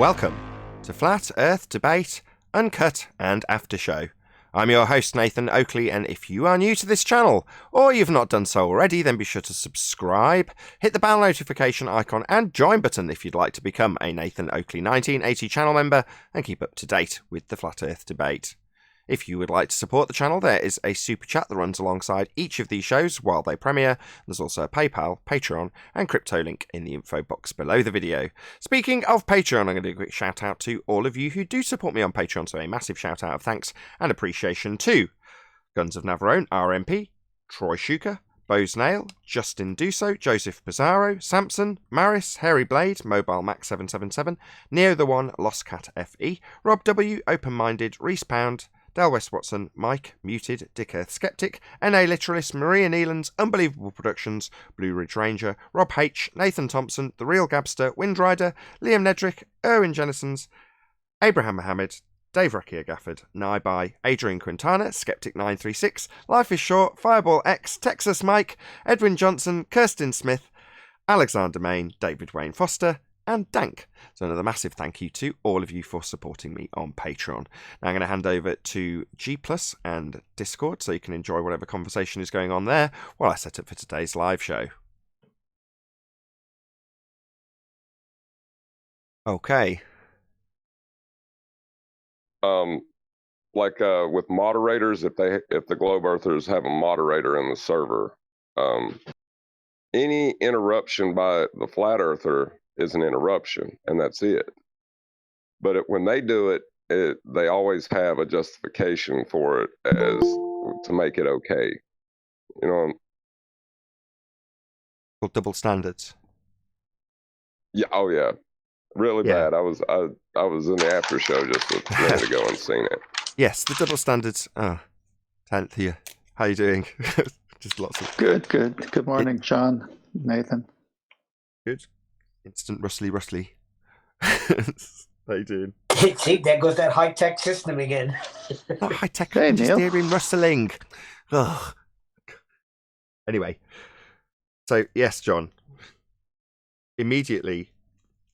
Welcome to Flat Earth Debate, Uncut and After Show. I'm your host Nathan Oakley, and if you are new to this channel, or you've not done so already, then be sure to subscribe, hit the bell notification icon and join button if you'd like to become a Nathan Oakley 1980 channel member and keep up to date with the Flat Earth Debate. If you would like to support the channel, there is a super chat that runs alongside each of these shows while they premiere. There's also a PayPal, Patreon, and crypto link in the info box below the video. Speaking of Patreon, I'm going to do a quick shout out to all of you who do support me on Patreon, so a massive shout out of thanks and appreciation to Guns of Navarone, RMP, Troy Shuker, Bose Nail, Justin Duso, Joseph Pizarro, Samson, Maris, Harry Blade, Mobile Max 777, Neo the One, Lost Cat FE, Rob W, Open Minded, Reese Pound, Del West Watson, Mike, Muted, Dick Earth Skeptic, NA Literalist, Maria Neelands, Unbelievable Productions, Blue Ridge Ranger, Rob H, Nathan Thompson, The Real Gabster, Windrider, Liam Nedrick, Erwin Jennisons, Abraham Mohammed, Dave Reckier Gafford, Naibai, Adrian Quintana, Skeptic936, Life is Short, Fireball X, Texas Mike, Edwin Johnson, Kirsten Smith, Alexander Main, David Wayne Foster, and Dank. So another massive thank you to all of you for supporting me on Patreon. Now I'm going to hand over to G Plus and Discord so you can enjoy whatever conversation is going on there while I set up for today's live show. Okay. With moderators, if the Globe Earthers have a moderator in the server, any interruption by the Flat Earther is an interruption, and that's it. But when they do it, they always have a justification for it as to make it okay. You know, Called double standards. Yeah. Oh yeah. Really bad. I was in the after show just a minute ago and seen it. Yes, the double standards. Oh, 10th here. How you doing? Just lots of good. Good morning, John, Nathan. Good. Instant rustly. How you doing? See, there goes that high-tech system again. Not high-tech, Hey, I'm just Neil. hearing rustling. Ugh. Anyway, so yes, John. Immediately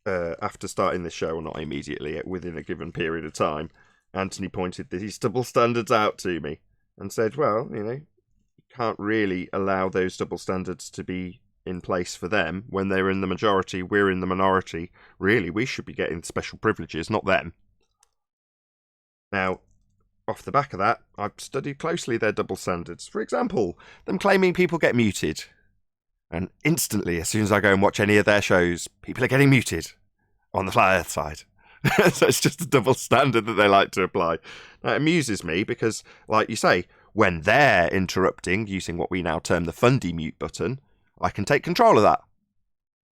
after starting the show, or not immediately, within a given period of time, Anthony pointed these double standards out to me and said, well, you can't really allow those double standards to be in place for them when they're in the majority, we're in the minority. Really, we should be getting special privileges, not them. Now, off the back of that, I've studied closely their double standards. For example, them claiming people get muted. And instantly, as soon as I go and watch any of their shows, people are getting muted on the Flat Earth side. So it's just a double standard that they like to apply. Now, it amuses me because, like you say, when they're interrupting using what we now term the fundy mute button, I can take control of that.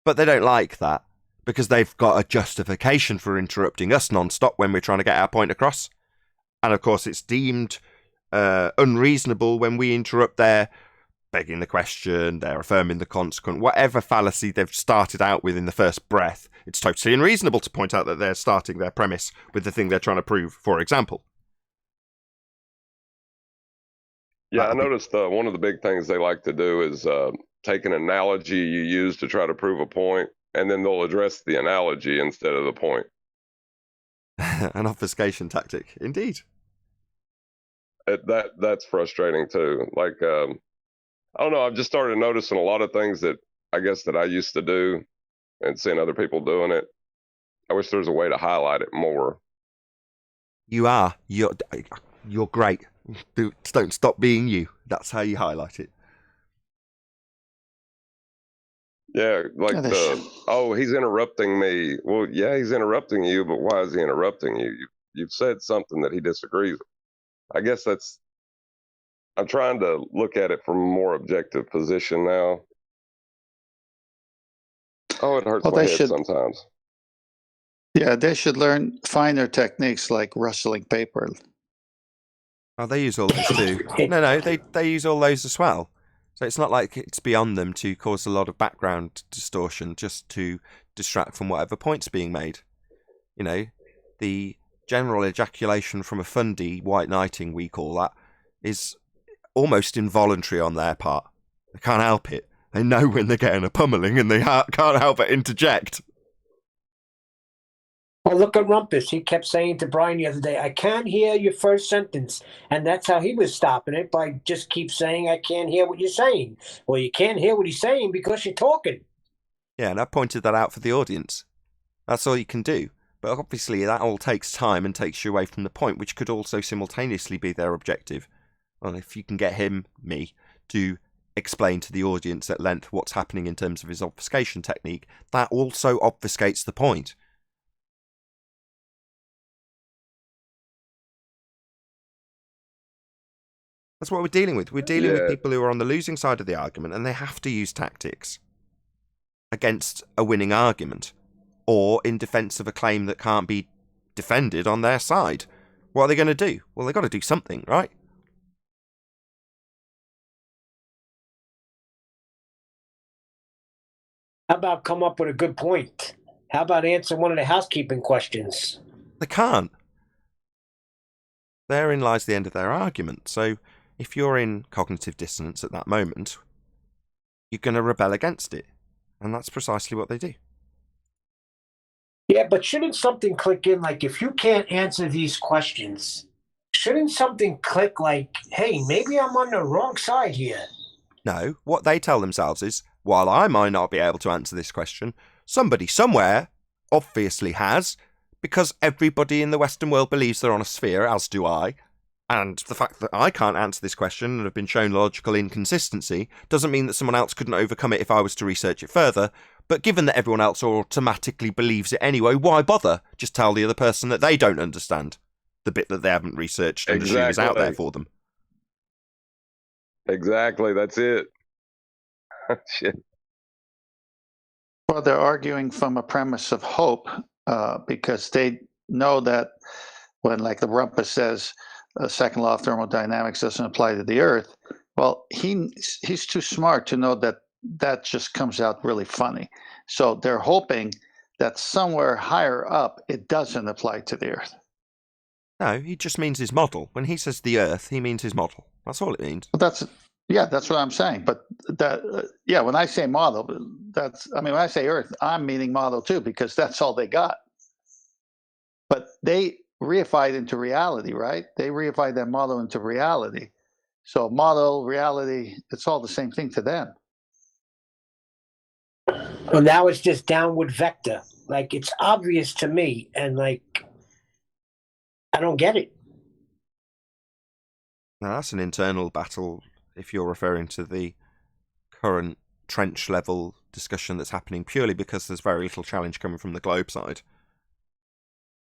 But they don't like that because they've got a justification for interrupting us non-stop when we're trying to get our point across. And of course, it's deemed unreasonable when we interrupt their begging the question, they're affirming the consequent, whatever fallacy they've started out with in the first breath. It's totally unreasonable to point out that they're starting their premise with the thing they're trying to prove, for example. Yeah, I noticed one of the big things they like to do is take an analogy you use to try to prove a point, and then they'll address the analogy instead of the point. An obfuscation tactic, indeed. That's frustrating too. I don't know, I've just started noticing a lot of things that I guess that I used to do and seeing other people doing it. I wish there was a way to highlight it more. You're great. Don't stop being you. That's how you highlight it. Yeah, he's interrupting me. Well, yeah, he's interrupting you, but why is he interrupting you? You've said something that he disagrees with. I guess I'm trying to look at it from a more objective position now. Oh, it hurts my head sometimes. Yeah, they should learn finer techniques like rustling paper. Oh, they use all those too. No, they use all those as well. So it's not like it's beyond them to cause a lot of background distortion just to distract from whatever point's being made. The general ejaculation from a fundy white knighting, we call that, is almost involuntary on their part. They can't help it. They know when they're getting a pummeling and they can't help but interject. Well, look at Rumpus. He kept saying to Brian the other day, I can't hear your first sentence. And that's how he was stopping it, by just keep saying, I can't hear what you're saying. Well, you can't hear what he's saying because you're talking. Yeah, and I pointed that out for the audience. That's all you can do. But obviously that all takes time and takes you away from the point, which could also simultaneously be their objective. Well, if you can get me, to explain to the audience at length what's happening in terms of his obfuscation technique, that also obfuscates the point. That's what we're dealing with. We're dealing with people who are on the losing side of the argument, and they have to use tactics against a winning argument, or in defence of a claim that can't be defended on their side. What are they going to do? Well, they've got to do something, right? How about come up with a good point? How about answer one of the housekeeping questions? They can't. Therein lies the end of their argument. So if you're in cognitive dissonance at that moment, you're going to rebel against it. And that's precisely what they do. Yeah, but shouldn't something click in? Like, if you can't answer these questions, shouldn't something click like, hey, maybe I'm on the wrong side here? No, what they tell themselves is, while I might not be able to answer this question, somebody somewhere obviously has, because everybody in the Western world believes they're on a sphere, as do I. And the fact that I can't answer this question and have been shown logical inconsistency doesn't mean that someone else couldn't overcome it if I was to research it further. But given that everyone else automatically believes it anyway, why bother? Just tell the other person that they don't understand the bit that they haven't researched and assume is out there for them. Exactly, that's it. Shit. Well, they're arguing from a premise of hope, because they know that when, like the Rumpus says, second law of thermodynamics doesn't apply to the Earth. Well, he's too smart to know that that just comes out really funny. So they're hoping that somewhere higher up it doesn't apply to the Earth. No, he just means his model. When he says the Earth, he means his model. That's all it means. Well, that's what I'm saying. But that, when I say model, when I say Earth, I'm meaning model too, because that's all they got. But they reified into reality, right? They reified that model into reality. So model, reality, it's all the same thing to them. Well, now it's just downward vector. Like, it's obvious to me, and like, I don't get it. Now, that's an internal battle if you're referring to the current trench level discussion that's happening purely because there's very little challenge coming from the globe side.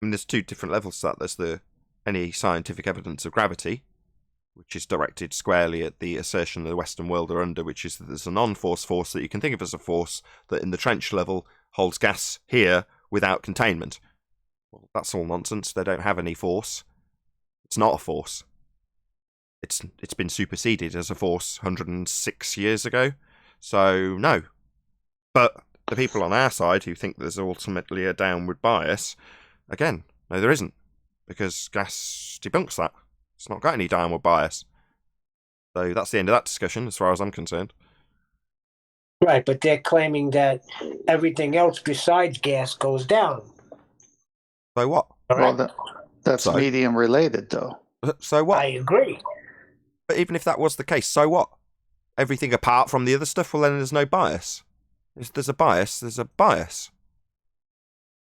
I mean, there's two different levels to that. There's any scientific evidence of gravity, which is directed squarely at the assertion the Western world are under, which is that there's a non-force force that you can think of as a force that in the trench level holds gas here without containment. Well, that's all nonsense. They don't have any force. It's not a force. It's been superseded as a force 106 years ago. So, no. But the people on our side who think there's ultimately a downward bias, again, no, there isn't. Because gas debunks that. It's not got any downward bias. So that's the end of that discussion, as far as I'm concerned. Right, but they're claiming that everything else besides gas goes down. So what? Well, that's medium related, though. So what? I agree. But even if that was the case, so what? Everything apart from the other stuff, well, then there's no bias. If there's a bias, there's a bias.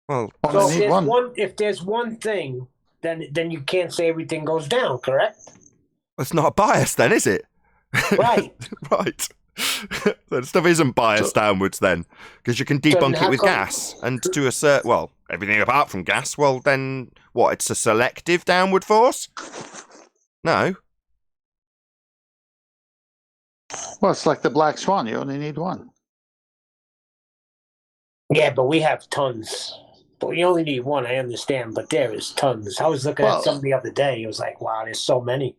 Well, so if there's one thing, then you can't say everything goes down, correct? It's not a bias then, is it? Right. Right. So the stuff isn't biased downwards then, because you can debunk it with gas, and to assert, well, everything apart from gas, well then, what, it's a selective downward force? No. Well, it's like the black swan, you only need one. Yeah, but we have tons. But we only need one, I understand, but there is tons. I was looking at some the other day, it was like, wow, there's so many.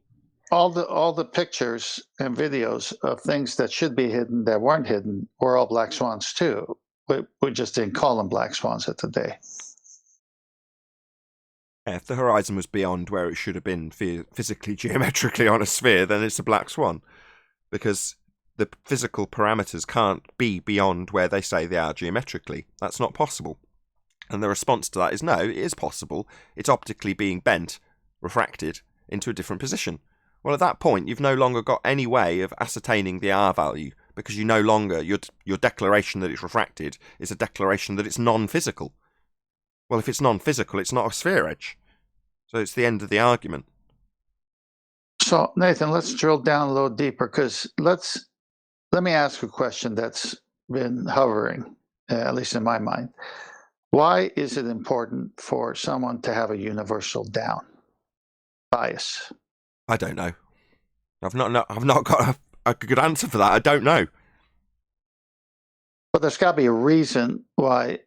All the pictures and videos of things that should be hidden that weren't hidden were all black swans too. We just didn't call them black swans at the day. Yeah, if the horizon was beyond where it should have been physically, geometrically on a sphere, then it's a black swan. Because the physical parameters can't be beyond where they say they are geometrically. That's not possible. And the response to that is no, it is possible. It's optically being bent, refracted, into a different position. Well, at that point, you've no longer got any way of ascertaining the R value, because you no longer, your declaration that it's refracted is a declaration that it's non-physical. Well, if it's non-physical, it's not a sphere edge. So it's the end of the argument. So, Nathan, let's drill down a little deeper, because let me ask a question that's been hovering, at least in my mind. Why is it important for someone to have a universal down bias? I don't know. I've not got a good answer for that. I don't know. But there's got to be a reason why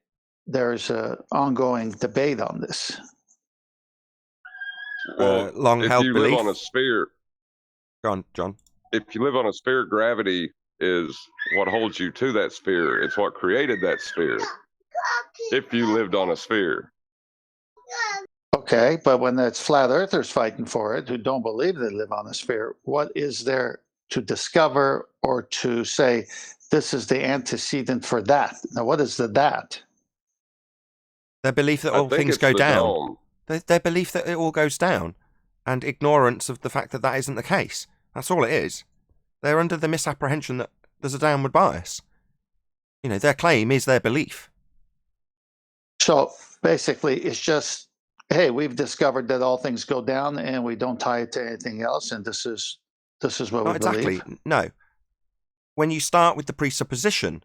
there's an ongoing debate on this. Well, long-held if you belief. live on a sphere, Go on, John. if you live on a sphere, gravity is what holds you to that sphere. It's what created that sphere. If you lived on a sphere. Okay, but when that's flat earthers fighting for it, who don't believe they live on a sphere, what is there to discover or to say this is the antecedent for that? Now, what is the that? Their belief that I all think things it's go the down. dome. Their belief that it all goes down, and ignorance of the fact that that isn't the case. That's all it is. They're under the misapprehension that there's a downward bias. You know, their claim is their belief. So basically, it's just, hey, we've discovered that all things go down, and we don't tie it to anything else, and this is what Not we exactly. believe. No. When you start with the presupposition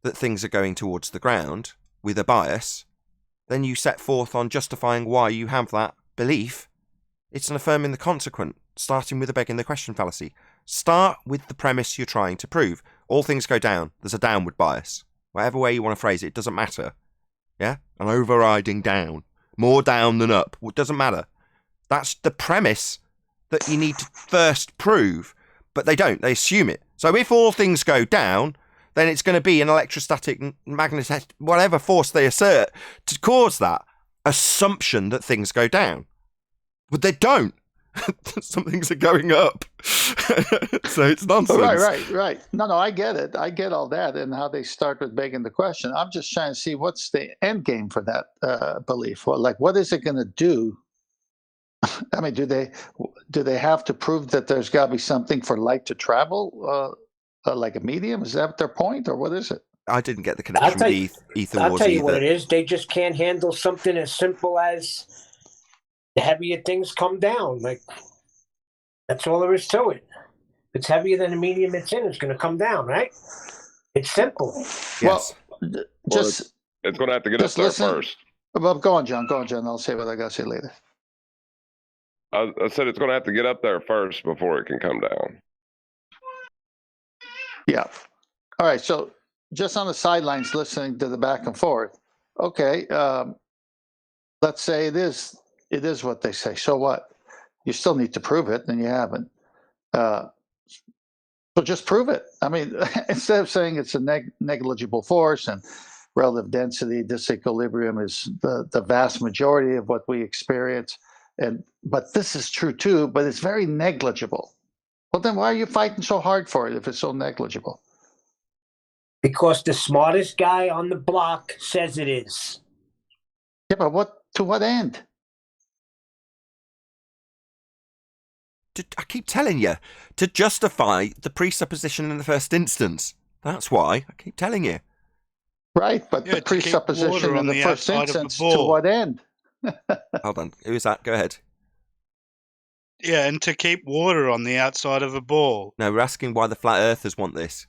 that things are going towards the ground with a bias, then you set forth on justifying why you have that belief. It's an affirming the consequent, starting with a begging the question fallacy. Start with the premise you're trying to prove. All things go down. There's a downward bias. Whatever way you want to phrase it, it doesn't matter. Yeah? An overriding down. More down than up. It doesn't matter. That's the premise that you need to first prove, but they don't. They assume it. So if all things go down, then it's going to be an electrostatic, magnetic, whatever force they assert to cause that assumption that things go down. But they don't. Some things are going up. So it's nonsense. Right. No, I get it. I get all that and how they start with begging the question. I'm just trying to see what's the end game for that belief. Well, what is it going to do? I mean, do they have to prove that there's got to be something for light to travel, like a medium? Is that their point, or what is it? I didn't get the connection with Ether Wars. I'll tell you what it is. They just can't handle something as simple as the heavier things come down. Like, that's all there is to it. If it's heavier than the medium it's in, it's going to come down, right? It's simple. Yes. Well, just it's going to have to get up there first. Well, go on, John. I'll say what I got to say later. I said it's going to have to get up there first before it can come down. Yeah. All right. So just on the sidelines, listening to the back and forth. Okay. Let's say it is what they say. So what? You still need to prove it, and you haven't. So just prove it. I mean, instead of saying it's a negligible force and relative density, disequilibrium is the vast majority of what we experience. But this is true too, but it's very negligible. Well, then why are you fighting so hard for it if it's so negligible? Because the smartest guy on the block says it is. Yeah, but to what end? I keep telling you, to justify the presupposition in the first instance. That's why I keep telling you. Right, but the presupposition in the first instance, to what end? Hold on, who is that? Go ahead. Yeah, and to keep water on the outside of a ball. No, we're asking why the flat earthers want this.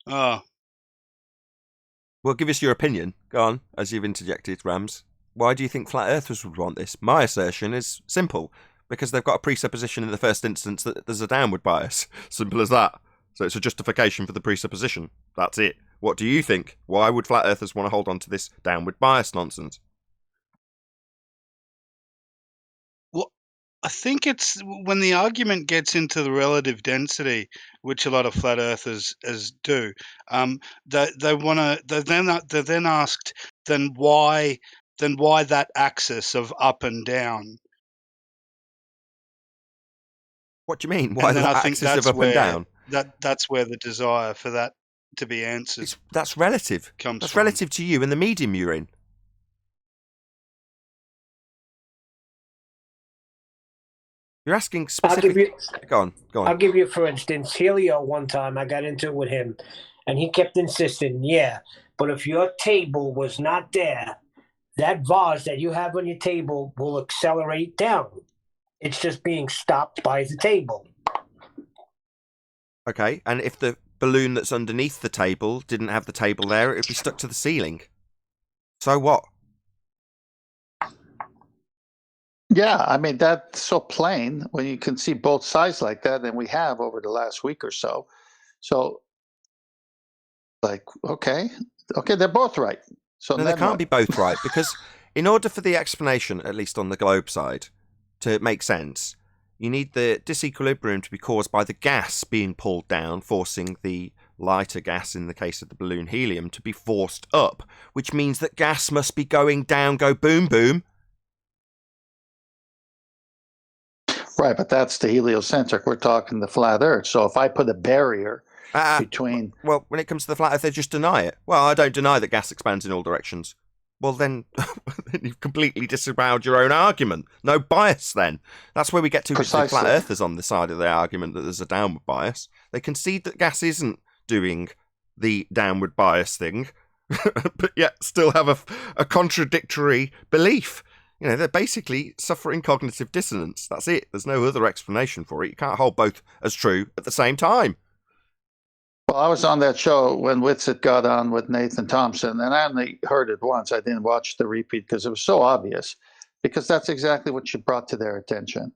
Oh. Well, give us your opinion. Go on, as you've interjected, Rams. Why do you think flat earthers would want this? My assertion is simple. Because they've got a presupposition in the first instance that there's a downward bias. Simple as that. So it's a justification for the presupposition. That's it. What do you think? Why would flat earthers want to hold on to this downward bias nonsense? Well, I think it's when the argument gets into the relative density, which a lot of flat earthers do. They're then asked, then why that axis of up and down? What do you mean? Why that axis of up and down? That's where the desire for that to be answered. That's relative. That's relative to you and the medium you're in. You're asking specifically. Go on. I'll give you, for instance, Helio. One time I got into it with him, and he kept insisting, yeah, but if your table was not there, that vase that you have on your table will accelerate down. It's just being stopped by the table. Okay, and if the balloon that's underneath the table didn't have the table there, it'd be stuck to the ceiling. So what? Yeah, I mean, that's so plain when you can see both sides like that, and we have over the last week or so. So, like, okay, they're both right. So no, they can't be both right, because in order for the explanation, at least on the globe side, to make sense, you need the disequilibrium to be caused by the gas being pulled down, forcing the lighter gas, in the case of the balloon helium, to be forced up, which means that gas must be going down, go boom, boom. Right, but that's the heliocentric. We're talking the flat Earth. So if I put a barrier between... Well, when it comes to the flat Earth, they just deny it. Well, I don't deny that gas expands in all directions. Well, then you've completely disavowed your own argument. No bias, then. That's where we get to the flat earthers on the side of the argument that there's a downward bias. They concede that gas isn't doing the downward bias thing, but yet still have a contradictory belief. You know, they're basically suffering cognitive dissonance. That's it. There's no other explanation for it. You can't hold both as true at the same time. Well, I was on that show when Whitsitt got on with Nathan Thompson, and I only heard it once. I didn't watch the repeat because it was so obvious, because that's exactly what you brought to their attention.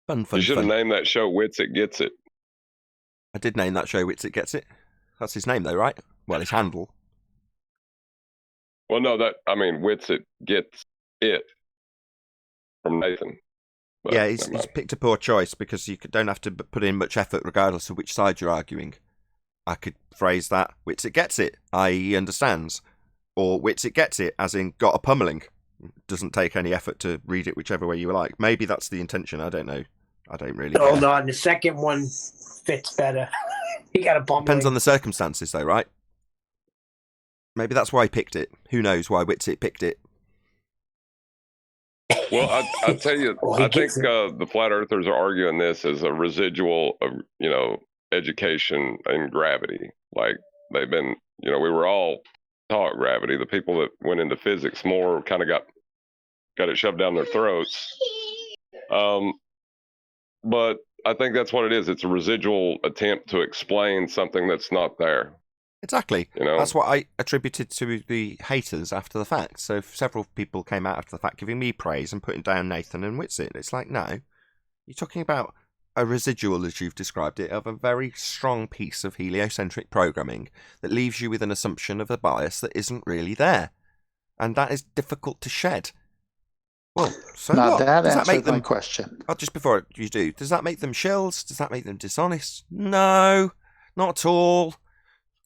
You should have named that show Whitsitt Gets It. I did name that show Whitsitt Gets It. That's his name, though, right? Well, his handle. Well, no, Whitsitt Gets It from Nathan. But yeah, he's picked a poor choice, because you don't have to put in much effort regardless of which side you're arguing. I could phrase that, Whitsitt gets it, i.e. he understands. Or Whitsitt gets it, as in got a pummeling. Doesn't take any effort to read it whichever way you like. Maybe that's the intention, I don't know. I don't really care. Hold on, the second one fits better. He got a pummeling. Depends on the circumstances, though, right? Maybe that's why he picked it. Who knows why Whitsitt picked it? Well, I'll tell you, I think the flat earthers are arguing this as a residual of, education and gravity. Like, they've been, we were all taught gravity. The people that went into physics more kind of got it shoved down their throats. But I think that's what it is. It's a residual attempt to explain something that's not there. Exactly. That's what I attributed to the haters after the fact. So several people came out after the fact giving me praise and putting down Nathan and Whitsitt. It's like, no, you're talking about a residual, as you've described it, of a very strong piece of heliocentric programming that leaves you with an assumption of a bias that isn't really there. And that is difficult to shed. Well, so now what? That does answered that make them... my question. Oh, just before you do, does that make them shills? Does that make them dishonest? No, not at all.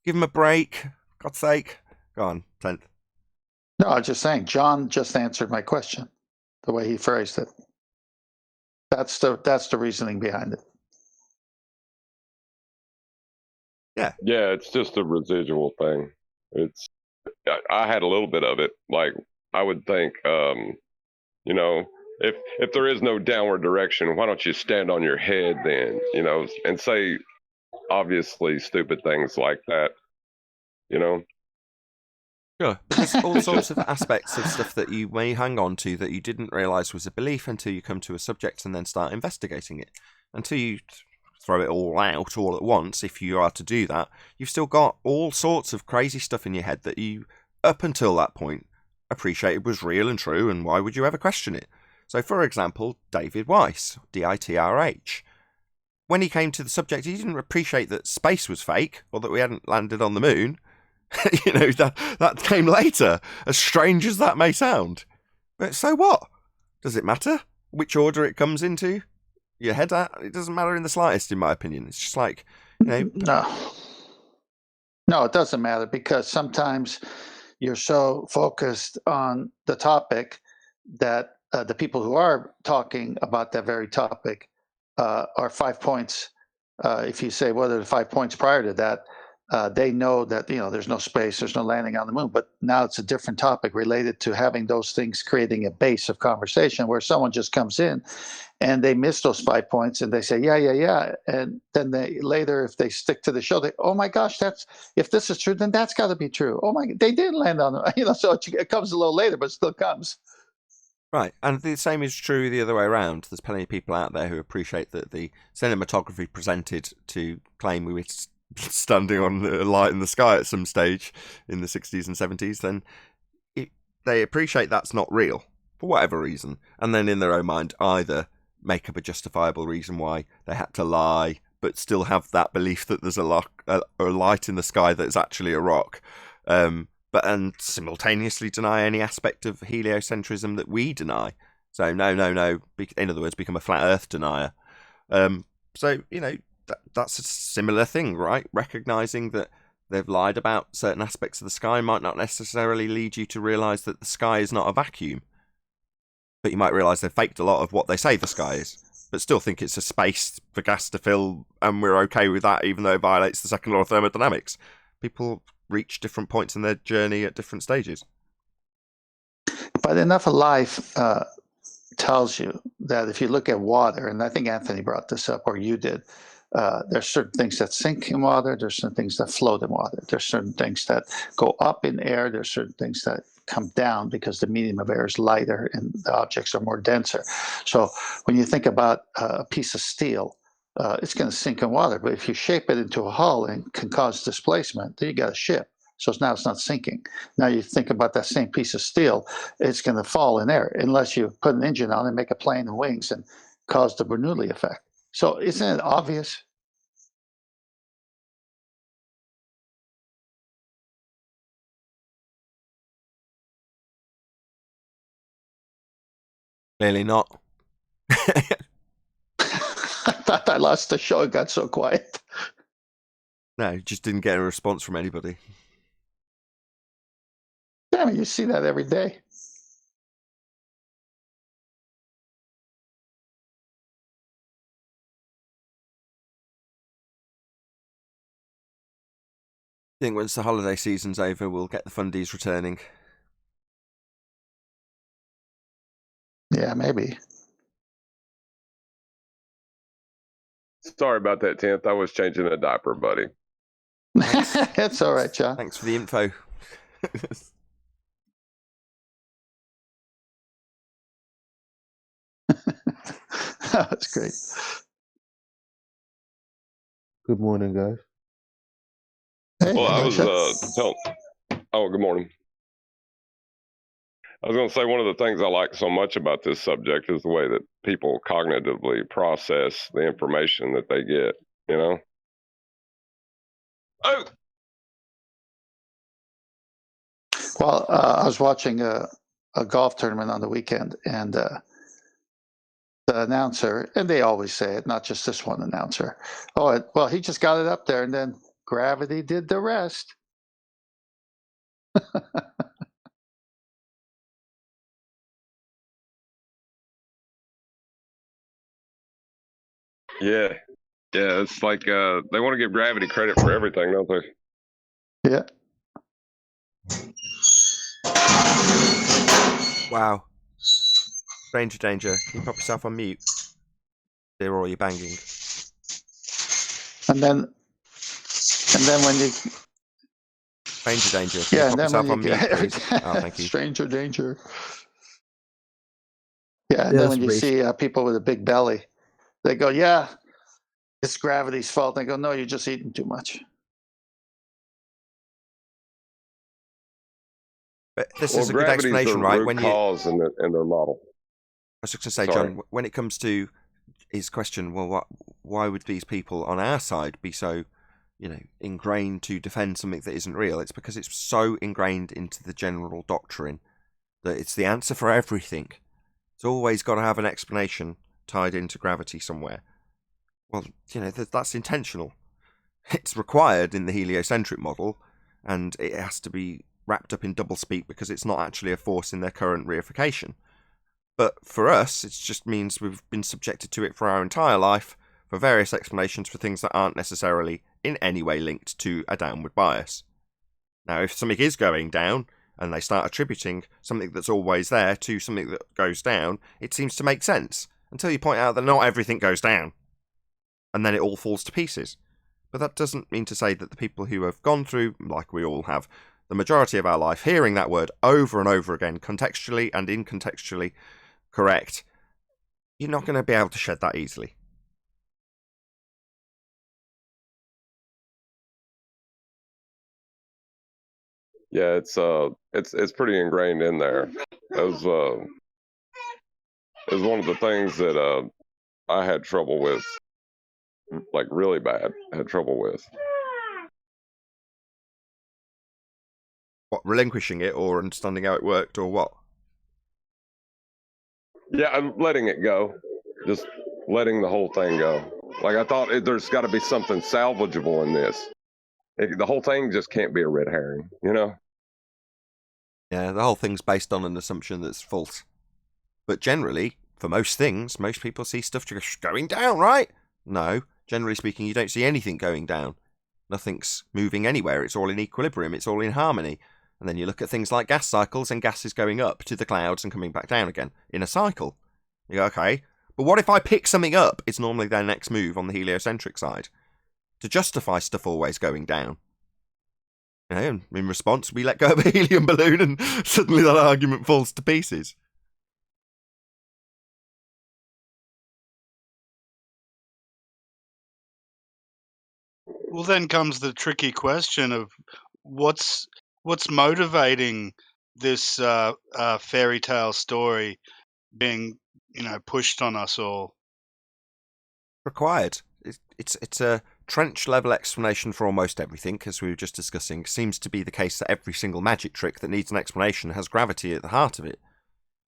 Give them a break. God's sake. Go on, 10th. No, I was just saying, John just answered my question, the way he phrased it. That's the reasoning behind it. Yeah. Yeah, it's just a residual thing. I had a little bit of it. Like, I would think, if there is no downward direction, why don't you stand on your head then, and say obviously stupid things like that, Sure. There's all sorts of aspects of stuff that you may hang on to that you didn't realise was a belief until you come to a subject and then start investigating it. Until you throw it all out all at once, if you are to do that, you've still got all sorts of crazy stuff in your head that you, up until that point, appreciated was real and true, and why would you ever question it? So, for example, David Weiss, DITRH. When he came to the subject, he didn't appreciate that space was fake, or that we hadn't landed on the moon. That came later, as strange as that may sound. But so what? Does it matter which order it comes into your head at? It doesn't matter in the slightest, in my opinion. It's just like, No, it doesn't matter, because sometimes you're so focused on the topic that the people who are talking about that very topic are 5 points. If you say what are the 5 points prior to that, they know that there's no space, there's no landing on the moon. But now it's a different topic related to having those things creating a base of conversation where someone just comes in and they miss those 5 points and they say yeah, and then they later, if they stick to the show, they, oh my gosh, if this is true, then that's got to be true. Oh my, they did land on the so it comes a little later, but it still comes. Right, and the same is true the other way around. There's plenty of people out there who appreciate that the cinematography presented to claim we were standing on a light in the sky at some stage in the 60s and 70s, then they appreciate that's not real for whatever reason, and then in their own mind either make up a justifiable reason why they had to lie, but still have that belief that there's a light in the sky that's actually a rock, and simultaneously deny any aspect of heliocentrism that we deny. So no. In other words, become a flat Earth denier. So that's a similar thing, right? Recognizing that they've lied about certain aspects of the sky might not necessarily lead you to realize that the sky is not a vacuum. But you might realize they've faked a lot of what they say the sky is, but still think it's a space for gas to fill, and we're okay with that, even though it violates the second law of thermodynamics. People reach different points in their journey at different stages. But enough of life tells you that if you look at water, and I think Anthony brought this up, or you did, there's certain things that sink in water, there's certain things that float in water, there's certain things that go up in air, there's certain things that come down because the medium of air is lighter and the objects are more denser. So when you think about a piece of steel, it's going to sink in water, but if you shape it into a hull and can cause displacement, then you got a ship. So now it's not sinking. Now you think about that same piece of steel, it's going to fall in air unless you put an engine on it, make a plane and wings, and cause the Bernoulli effect. So isn't it obvious? Clearly not. I thought I lost the show. It got so quiet. No, just didn't get a response from anybody. Damn it, you see that every day. I think once the holiday season's over, we'll get the fundies returning. Yeah, maybe. Sorry about that, 10th. I was changing a diaper, buddy. It's all right, John. Thanks for the info. That's great. Good morning, guys. Hey, Well, I was Chuck. good morning. I was going to say one of the things I like so much about this subject is the way that people cognitively process the information that they get, Oh! Well, I was watching a golf tournament on the weekend, and the announcer, and they always say it, not just this one announcer. Oh, well, he just got it up there, and then gravity did the rest. Yeah. Yeah, it's like they want to give gravity credit for everything, don't they? Yeah. Wow. Stranger danger. Can you pop yourself on mute? There, or you're banging. And then when you Stranger danger. Can you pop yourself on mute, please? Oh, thank you. Stranger danger. Yeah, and then when you see people with a big belly, they go, "Yeah, it's gravity's fault." They go, "No, you're just eating too much." But this is a good explanation, right? When cause in their model. I was just going to say, John, when it comes to his question, well, why would these people on our side be so, ingrained to defend something that isn't real? It's because it's so ingrained into the general doctrine that it's the answer for everything. It's always got to have an explanation tied into gravity somewhere. Well, that's intentional. It's required in the heliocentric model, and it has to be wrapped up in doublespeak because it's not actually a force in their current reification. But for us, it just means we've been subjected to it for our entire life for various explanations for things that aren't necessarily in any way linked to a downward bias. Now, if something is going down, and they start attributing something that's always there to something that goes down, it seems to make sense, until you point out that not everything goes down. And then it all falls to pieces. But that doesn't mean to say that the people who have gone through, like we all have, the majority of our life, hearing that word over and over again, contextually and incontextually correct, you're not going to be able to shed that easily. Yeah, it's pretty ingrained in there. It was one of the things that I had trouble with, like really bad. Had trouble with. What, relinquishing it or understanding how it worked or what? Yeah, I'm letting it go. Just letting the whole thing go. Like I thought there's got to be something salvageable in this. The whole thing just can't be a red herring, you know? Yeah, the whole thing's based on an assumption that's false. But generally, for most things, most people see stuff just going down, right? No, generally speaking, you don't see anything going down. Nothing's moving anywhere. It's all in equilibrium. It's all in harmony. And then you look at things like gas cycles, and gas is going up to the clouds and coming back down again in a cycle. You go, okay, but what if I pick something up? It's normally their next move on the heliocentric side. To justify stuff always going down. You know, and in response, we let go of a helium balloon and suddenly that argument falls to pieces. Well, then comes the tricky question of what's motivating this fairy tale story being, pushed on us all. Required. It's a trench level explanation for almost everything, as we were just discussing. Seems to be the case that every single magic trick that needs an explanation has gravity at the heart of it.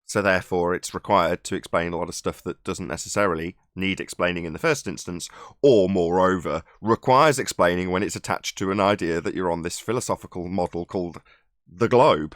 So therefore it's required to explain a lot of stuff that doesn't necessarily need explaining in the first instance, or moreover requires explaining when it's attached to an idea that you're on this philosophical model called the globe.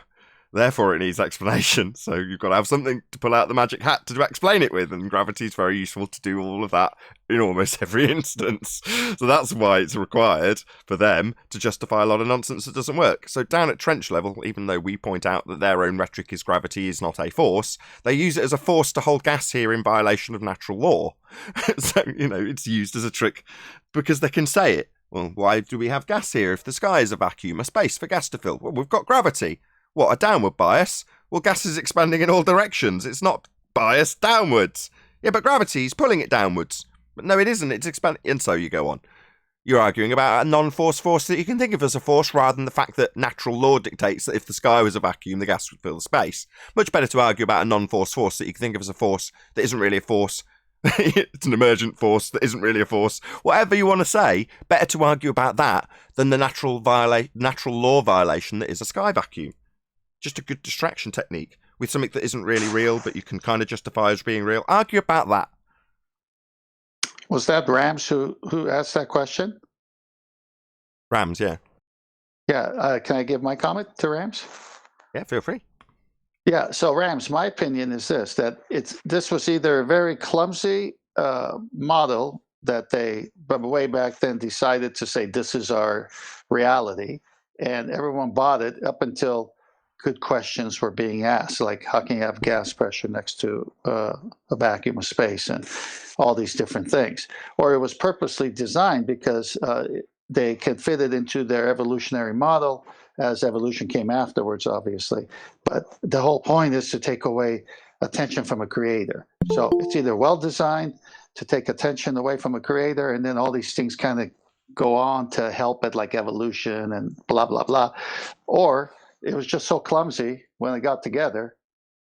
Therefore it needs explanation, so you've got to have something to pull out the magic hat to explain it with, and gravity is very useful to do all of that in almost every instance. So that's why it's required for them to justify a lot of nonsense that doesn't work. So down at trench level, even though we point out that their own rhetoric is gravity is not a force, they use it as a force to hold gas here in violation of natural law. So, it's used as a trick because they can say it. Well, why do we have gas here if the sky is a vacuum, a space for gas to fill? Well, we've got gravity. What, a downward bias? Well, gas is expanding in all directions. It's not biased downwards. Yeah, but gravity is pulling it downwards. But no, it isn't. It's expanding. And so you go on. You're arguing about a non-force force that you can think of as a force rather than the fact that natural law dictates that if the sky was a vacuum, the gas would fill the space. Much better to argue about a non-force force that you can think of as a force that isn't really a force. It's an emergent force that isn't really a force. Whatever you want to say, better to argue about that than the natural law violation that is a sky vacuum. Just a good distraction technique with something that isn't really real, but you can kind of justify as being real. Argue about that. Was that Rams who asked that question? Rams, yeah. Yeah. Can I give my comment to Rams? Yeah, feel free. Yeah. So Rams, my opinion is that this was either a very clumsy model that they, from way back then, decided to say this is our reality, and everyone bought it up until good questions were being asked, like how can you have gas pressure next to a vacuum of space and all these different things. Or it was purposely designed because they could fit it into their evolutionary model as evolution came afterwards, obviously. But the whole point is to take away attention from a creator. So it's either well designed to take attention away from a creator, and then all these things kind of go on to help it, like evolution and blah, blah, blah. Or it was just so clumsy when they got together.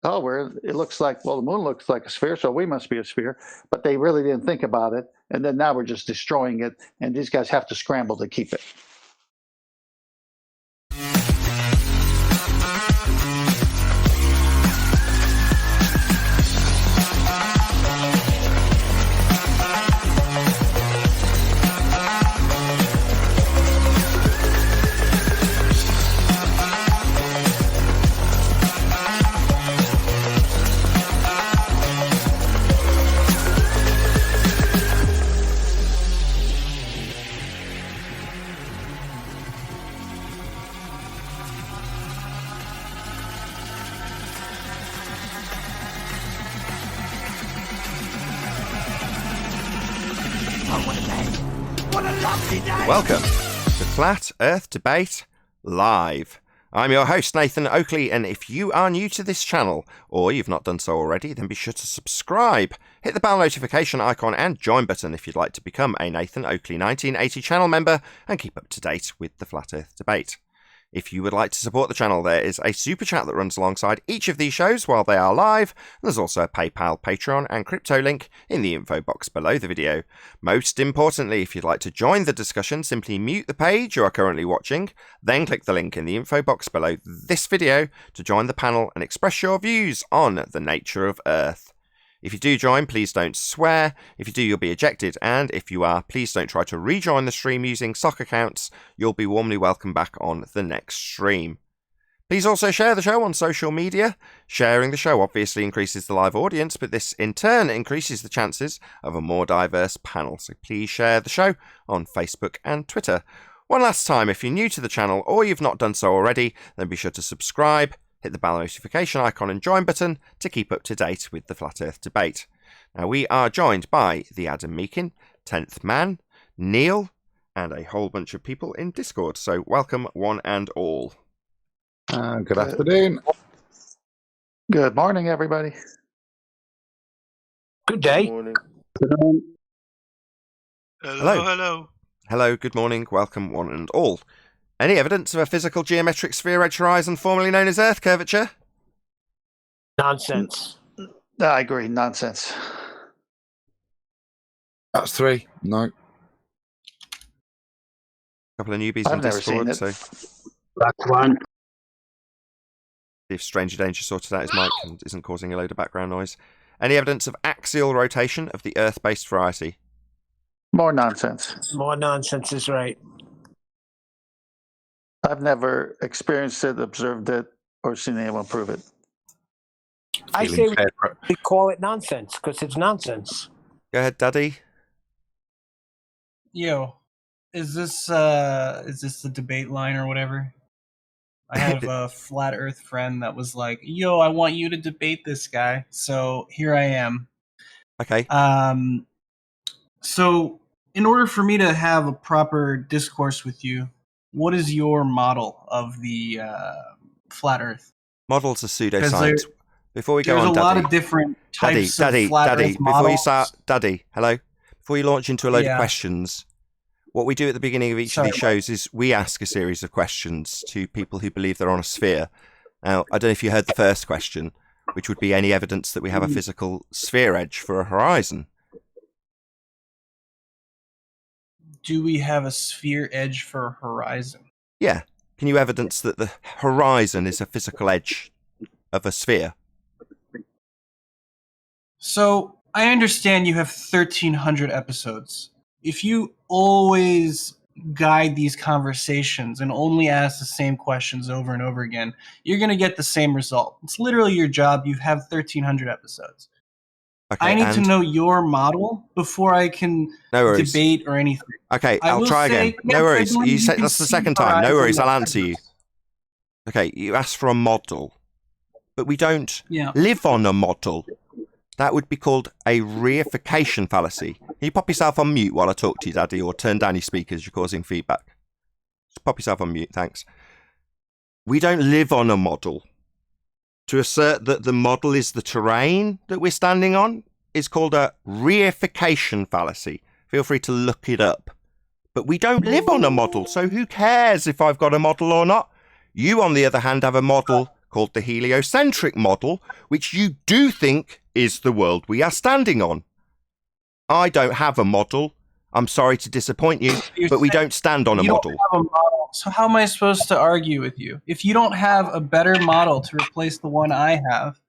It looks like, the moon looks like a sphere, so we must be a sphere. But they really didn't think about it. And then now we're just destroying it. And these guys have to scramble to keep it. Welcome to Flat Earth Debate Live. I'm your host, Nathan Oakley, and if you are new to this channel, or you've not done so already, then be sure to subscribe, hit the bell notification icon and join button if you'd like to become a Nathan Oakley 1980 channel member and keep up to date with the Flat Earth Debate. If you would like to support the channel, there is a super chat that runs alongside each of these shows while they are live. There's also a PayPal, Patreon, and crypto link in the info box below the video. Most importantly, if you'd like to join the discussion, simply mute the page you are currently watching, then click the link in the info box below this video to join the panel and express your views on the nature of Earth. If you do join, please don't swear. If you do, you'll be ejected. And if you are, please don't try to rejoin the stream using sock accounts. You'll be warmly welcomed back on the next stream. Please also share the show on social media. Sharing the show obviously increases the live audience, but this in turn increases the chances of a more diverse panel. So please share the show on Facebook and Twitter. One last time, if you're new to the channel or you've not done so already, then be sure to subscribe, hit the bell notification icon and join button to keep up to date with the Flat Earth Debate. Now, we are joined by the Adam Meakin, 10th Man, Neil, and a whole bunch of people in Discord. So welcome one and all. Good afternoon. Good morning, everybody. Good day. Hello. Hello, good morning, welcome one and all. Any evidence of a physical geometric sphere edge horizon formerly known as Earth curvature? Nonsense. I agree. Nonsense. That's 3. No. A couple of newbies I've in never seen Discord, it. so That's one. if Stranger Danger sorted out his mic and isn't causing a load of background noise. Any evidence of axial rotation of the Earth-based variety? More nonsense. More nonsense is right. I've never experienced it, observed it, or seen anyone prove it. I say we call it nonsense because it's nonsense. Go ahead, Daddy. Yo, is this the debate line or whatever? I have a flat Earth friend that was like, "Yo, I want you to debate this guy." So here I am. Okay. So in order for me to have a proper discourse with you, what is your model of the flat Earth? Models are pseudoscience. Before we go There's on, a Daddy. lot of different types of flat Earth before models. you start, Daddy, hello. Before you launch into a load of Yeah. questions, what we do at the beginning of each of these shows is we ask a series of questions to people who believe they're on a sphere. Now, I don't know if you heard the first question, which would be any evidence that we have a physical sphere edge for a horizon. Do we have a sphere edge for a horizon? Yeah. Can you evidence that the horizon is a physical edge of a sphere? So I understand you have 1,300 episodes. If you always guide these conversations and only ask the same questions over and over again, you're going to get the same result. It's literally your job. You have 1,300 episodes. Okay, I need to know your model before I can debate or anything. Okay, I'll try again. No worries. You said that's the second time. No worries. I'll answer you. Okay, you asked for a model, but we don't live on a model. That would be called a reification fallacy. Can you pop yourself on mute while I talk to you, Daddy, or turn down your speakers? You're causing feedback. Just pop yourself on mute, thanks. We don't live on a model. To assert that the model is the terrain that we're standing on is called a reification fallacy. Feel free to look it up. But we don't live on a model, so who cares if I've got a model or not? You, on the other hand, have a model called the heliocentric model, which you do think is the world we are standing on. I don't have a model. I'm sorry to disappoint you, but we don't stand on a model. Don't have a model. So how am I supposed to argue with you? If you don't have a better model to replace the one I have,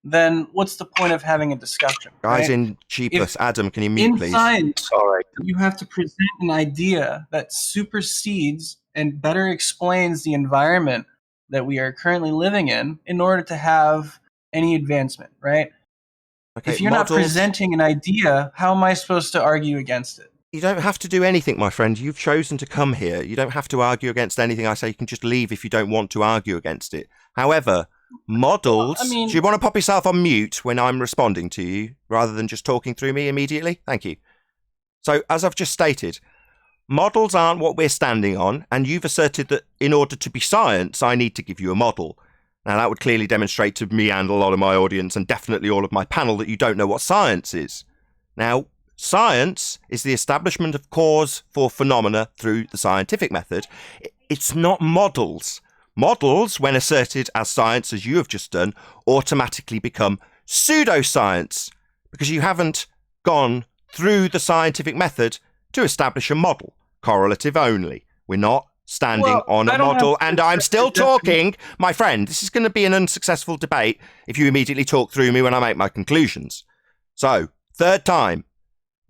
then what's the point of having a discussion? Guys right? in G+, Adam, can you mute, please? In science, you have to present an idea that supersedes and better explains the environment that we are currently living in order to have any advancement, right? Okay, if you're not presenting an idea, how am I supposed to argue against it? You don't have to do anything, my friend. You've chosen to come here. You don't have to argue against anything I say. You can just leave if you don't want to argue against it. However, models... do you want to pop yourself on mute when I'm responding to you, rather than just talking through me immediately? Thank you. So, as I've just stated, models aren't what we're standing on, and you've asserted that in order to be science, I need to give you a model. Now, that would clearly demonstrate to me and a lot of my audience, and definitely all of my panel, that you don't know what science is. Now, science is the establishment of cause for phenomena through the scientific method. It's not models. Models, when asserted as science, as you have just done, automatically become pseudoscience, because you haven't gone through the scientific method to establish a model, correlative only. We're not standing on a model, and I'm still talking. My friend, this is going to be an unsuccessful debate if you immediately talk through me when I make my conclusions. So, third time.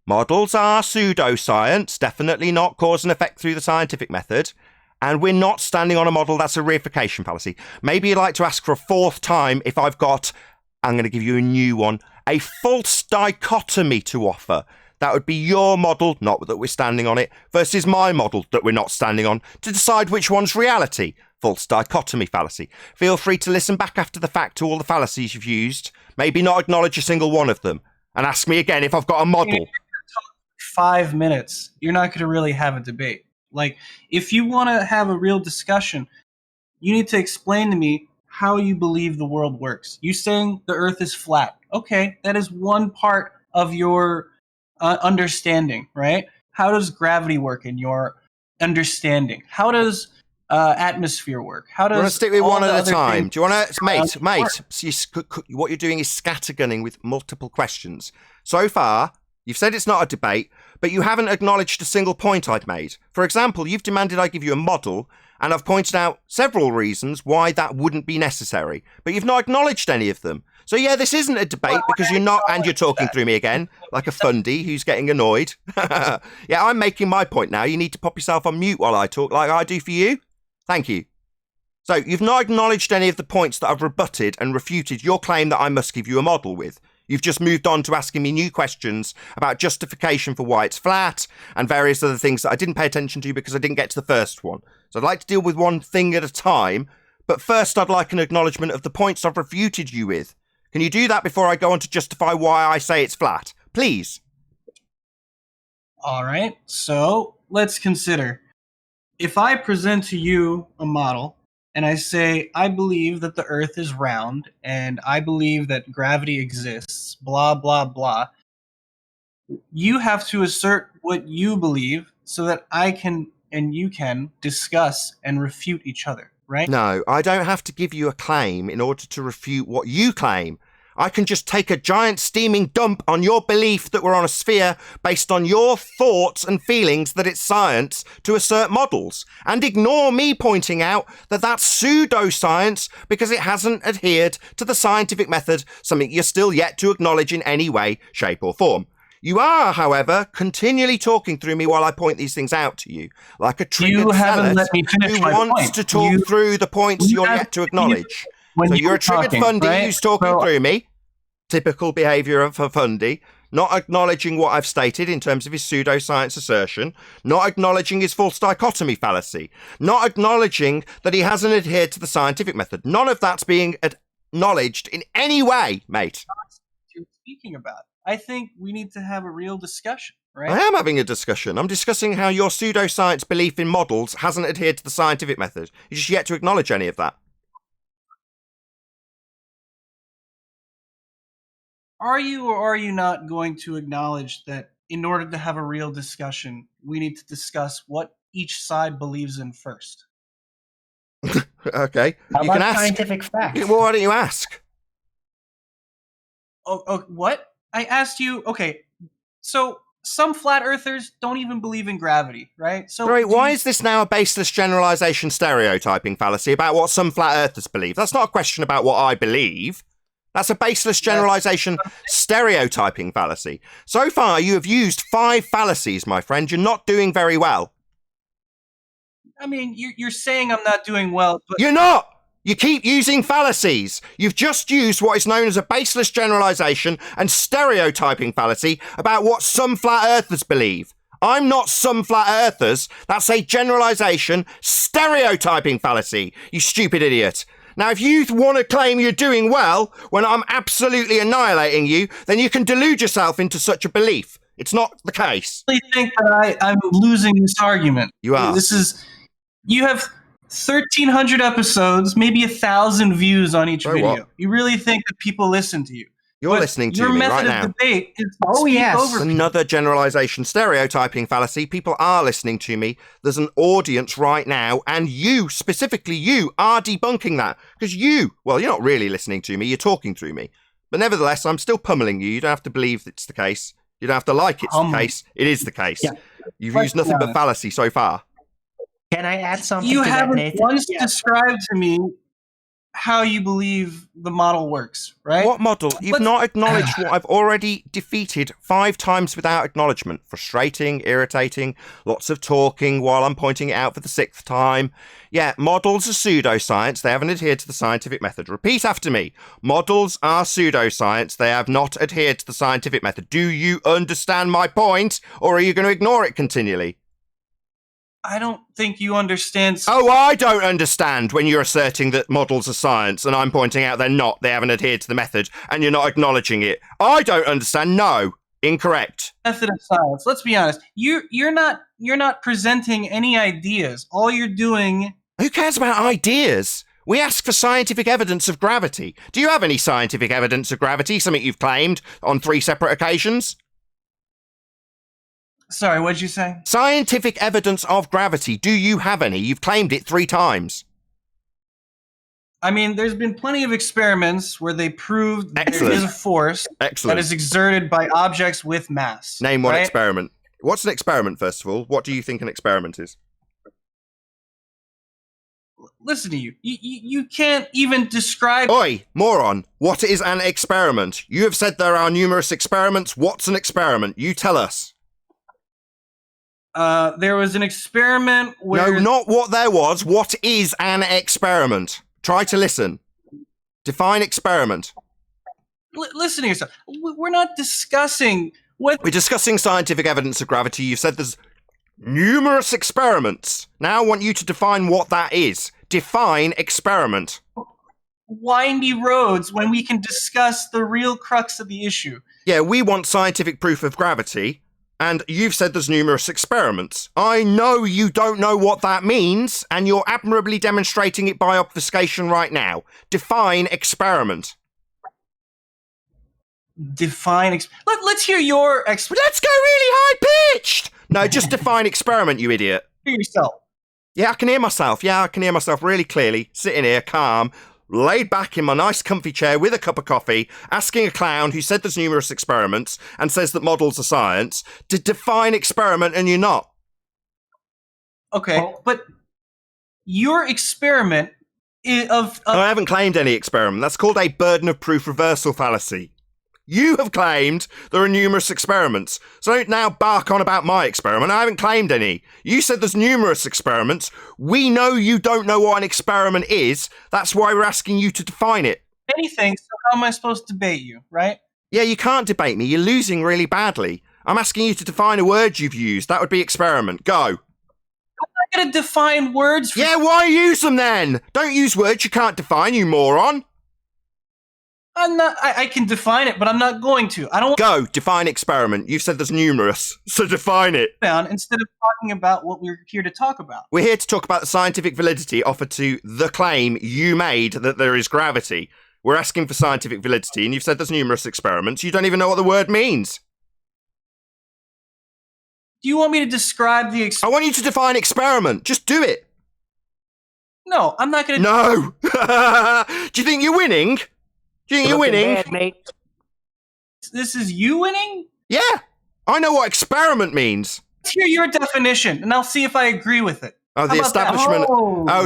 Models are pseudoscience, definitely not cause and effect through the scientific method, and we're not standing on a model. That's a reification fallacy. Maybe you'd like to ask for a fourth time if I'm going to give you a new one, a false dichotomy to offer. That would be your model, not that we're standing on it, versus my model that we're not standing on, to decide which one's reality. False dichotomy fallacy. Feel free to listen back after the fact to all the fallacies you've used, maybe not acknowledge a single one of them, and ask me again if I've got a model. 5 minutes, you're not going to really have a debate. Like, if you want to have a real discussion, you need to explain to me how you believe the world works. You saying the Earth is flat. Okay, that is one part of your understanding, right? How does gravity work in your understanding? How does atmosphere work? How does... You want to stick with one at a time? Do you want to... Mate, what you're doing is scattergunning with multiple questions. So far, you've said it's not a debate, but you haven't acknowledged a single point I'd made. For example, you've demanded I give you a model, and I've pointed out several reasons why that wouldn't be necessary, but you've not acknowledged any of them. So yeah, this isn't a debate because you're not, and you're talking through me again, like a fundy who's getting annoyed. Yeah, I'm making my point now. You need to pop yourself on mute while I talk like I do for you. Thank you. So you've not acknowledged any of the points that I've rebutted and refuted your claim that I must give you a model with. You've just moved on to asking me new questions about justification for why it's flat and various other things that I didn't pay attention to because I didn't get to the first one. So I'd like to deal with one thing at a time, but first I'd like an acknowledgement of the points I've refuted you with. Can you do that before I go on to justify why I say it's flat? Please. All right, so let's consider. If I present to you a model and I say, I believe that the Earth is round and I believe that gravity exists, blah, blah, blah, you have to assert what you believe so that I can and you can discuss and refute each other, right? No, I don't have to give you a claim in order to refute what you claim. I can just take a giant steaming dump on your belief that we're on a sphere based on your thoughts and feelings that it's science to assert models and ignore me pointing out that that's pseudoscience because it hasn't adhered to the scientific method, something you're still yet to acknowledge in any way, shape or form. You are, however, continually talking through me while I point these things out to you, like a triggered zealot who wants to talk through the points you're yet to acknowledge. So you're a triggered fundy who's talking through me. Typical behaviour of a fundy, not acknowledging what I've stated in terms of his pseudoscience assertion, not acknowledging his false dichotomy fallacy, not acknowledging that he hasn't adhered to the scientific method. None of that's being acknowledged in any way, mate. You're speaking about. I think we need to have a real discussion, right? I am having a discussion. I'm discussing how your pseudoscience belief in models hasn't adhered to the scientific method. You're just yet to acknowledge any of that. Are you or are you not going to acknowledge that in order to have a real discussion, we need to discuss what each side believes in first? Okay. How You can about ask. scientific facts? Well, why don't you ask? Oh, what? I asked you, okay, so some flat earthers don't even believe in gravity, right? So Right, why is this now a baseless generalization stereotyping fallacy about what some flat earthers believe? That's not a question about what I believe. That's a baseless generalization stereotyping fallacy. So far, you have used 5 fallacies, my friend. You're not doing very well. I mean, you're saying I'm not doing well, but... You're not! You keep using fallacies. You've just used what is known as a baseless generalization and stereotyping fallacy about what some flat earthers believe. I'm not some flat earthers. That's a generalization stereotyping fallacy, you stupid idiot. Now, if you want to claim you're doing well when I'm absolutely annihilating you, then you can delude yourself into such a belief. It's not the case. I think that I'm losing this argument. You are. You have 1,300 episodes, maybe 1,000 views on each video. What? You really think that people listen to you? You're listening to me right now. Your method of debate is over Another generalization, stereotyping fallacy. People are listening to me. There's an audience right now, and you, specifically you, are debunking that. Because you're not really listening to me, you're talking through me. But nevertheless, I'm still pummeling you. You don't have to believe it's the case. You don't have to like it's the case. It is the case. Yeah. You've used nothing but fallacy so far. Can I add something you to that, haven't Nathan? once described to me how you believe the model works, right? What model? You've not acknowledged what I've already defeated 5 times without acknowledgement. Frustrating, irritating, lots of talking while I'm pointing it out for the 6th time. Yeah, models are pseudoscience. They haven't adhered to the scientific method. Repeat after me. Models are pseudoscience. They have not adhered to the scientific method. Do you understand my point, or are you going to ignore it continually? I don't think you understand. Oh, I don't understand when you're asserting that models are science and I'm pointing out they're not. They haven't adhered to the method and you're not acknowledging it. I don't understand. No. Incorrect. Method of science. Let's be honest. You're not presenting any ideas. All you're doing. Who cares about ideas? We ask for scientific evidence of gravity. Do you have any scientific evidence of gravity? Something you've claimed on 3 separate occasions? Sorry, what'd you say? Scientific evidence of gravity. Do you have any? You've claimed it 3 times. I mean, there's been plenty of experiments where they proved that there is a force that is exerted by objects with mass. Name one experiment. What's an experiment, first of all? What do you think an experiment is? Listen to you. You can't even describe... Oi, moron. What is an experiment? You have said there are numerous experiments. What's an experiment? You tell us. There was an experiment where... No, not what there was. What is an experiment? Try to listen. Define experiment. Listen to yourself. We're not discussing what... We're discussing scientific evidence of gravity. You said there's numerous experiments. Now I want you to define what that is. Define experiment. Windy roads when we can discuss the real crux of the issue. Yeah, we want scientific proof of gravity. And you've said there's numerous experiments. I know you don't know what that means, and you're admirably demonstrating it by obfuscation right now. Define experiment. Let's hear your Let's go really high-pitched! No, just define experiment, you idiot. Hear yourself. Yeah, I can hear myself. Yeah, I can hear myself really clearly, sitting here, calm, laid back in my nice comfy chair with a cup of coffee, asking a clown who said there's numerous experiments and says that models are science to define experiment, and you're not. Okay, but your experiment I haven't claimed any experiment. That's called a burden of proof reversal fallacy. You have claimed there are numerous experiments, so don't now bark on about my experiment. I haven't claimed any. You said there's numerous experiments. We know you don't know what an experiment is. That's why we're asking you to define it. Anything, so how am I supposed to debate you, right? Yeah, you can't debate me. You're losing really badly. I'm asking you to define a word you've used. That would be experiment. Go. I'm not going to define words. Yeah, why use them then? Don't use words you can't define, you moron. I'm not. I can define it, but I'm not going to. I don't. Go define experiment. You've said there's numerous, so define it. Instead of talking about what we're here to talk about. We're here to talk about the scientific validity offered to the claim you made that there is gravity. We're asking for scientific validity, and you've said there's numerous experiments. You don't even know what the word means. Do you want me to describe the I want you to define experiment. Just do it. No, I'm not going to. No. Do you think you're winning? Do you think you're winning? Bad, mate. This is you winning? Yeah. I know what experiment means. Let's hear your definition, and I'll see if I agree with it. Oh, the establishment.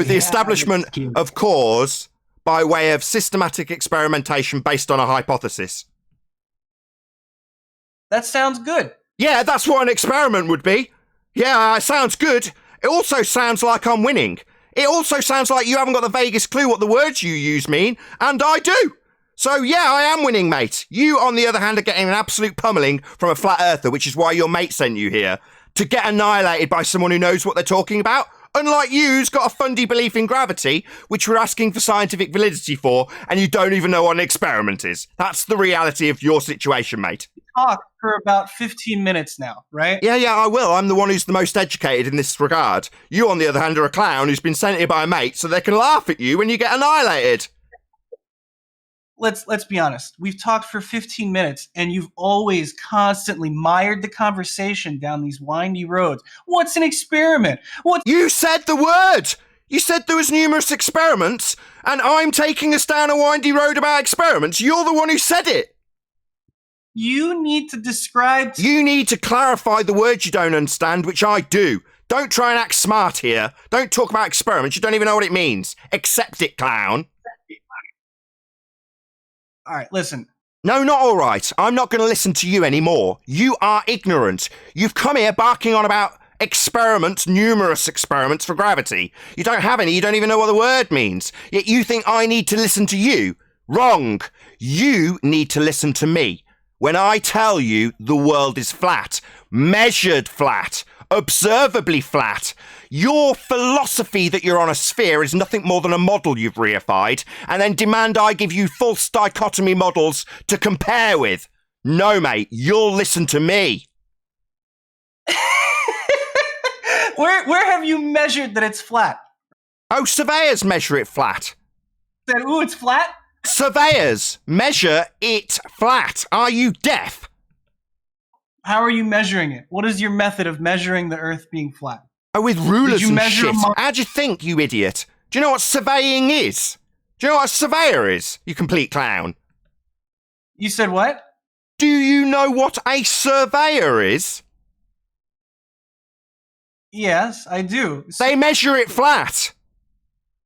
The establishment of cause by way of systematic experimentation based on a hypothesis. That sounds good. Yeah, that's what an experiment would be. Yeah, it sounds good. It also sounds like I'm winning. It also sounds like you haven't got the vaguest clue what the words you use mean, and I do. So yeah, I am winning, mate. You, on the other hand, are getting an absolute pummeling from a flat earther, which is why your mate sent you here, to get annihilated by someone who knows what they're talking about. Unlike you, who's got a fundy belief in gravity, which we're asking for scientific validity for, and you don't even know what an experiment is. That's the reality of your situation, mate. talk for about 15 minutes now, right? Yeah, I will. I'm the one who's the most educated in this regard. You, on the other hand, are a clown who's been sent here by a mate so they can laugh at you when you get annihilated. Let's be honest. We've talked for 15 minutes, and you've always constantly mired the conversation down these windy roads. What's an experiment? You said the word! You said there was numerous experiments, and I'm taking us down a windy road about experiments. You're the one who said it. You need to describe... You need to clarify the words you don't understand, which I do. Don't try and act smart here. Don't talk about experiments. You don't even know what it means. Accept it, clown. All right, listen. No, not all right. I'm not going to listen to you anymore. You are ignorant. You've come here barking on about experiments, numerous experiments for gravity. You don't have any. You don't even know what the word means. Yet you think I need to listen to you. Wrong. You need to listen to me. When I tell you the world is flat, measured flat, observably flat, your philosophy that you're on a sphere is nothing more than a model you've reified, and then demand I give you false dichotomy models to compare with. No, mate, you'll listen to me. Where have you measured that it's flat? Oh, surveyors measure it flat. Said, ooh, it's flat? Surveyors measure it flat. Are you deaf? How are you measuring it? What is your method of measuring the Earth being flat? Oh, with rulers and shit. How How'd you think, you idiot? Do you know what surveying is? Do you know what a surveyor is, you complete clown? You said what? Do you know what a surveyor is? Yes, I do. They measure it flat.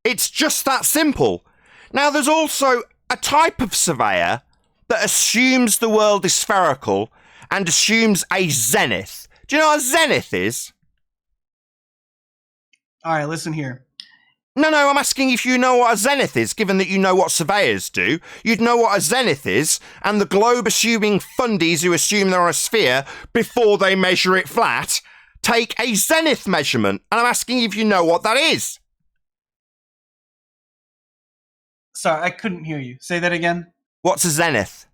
It's just that simple. Now, there's also a type of surveyor that assumes the world is spherical and assumes a zenith. Do you know what a zenith is? All right, listen here. No, I'm asking if you know what a zenith is, given that you know what surveyors do. You'd know what a zenith is, and the globe-assuming fundies who assume they're on a sphere before they measure it flat take a zenith measurement, and I'm asking if you know what that is. Sorry, I couldn't hear you. Say that again. What's a zenith?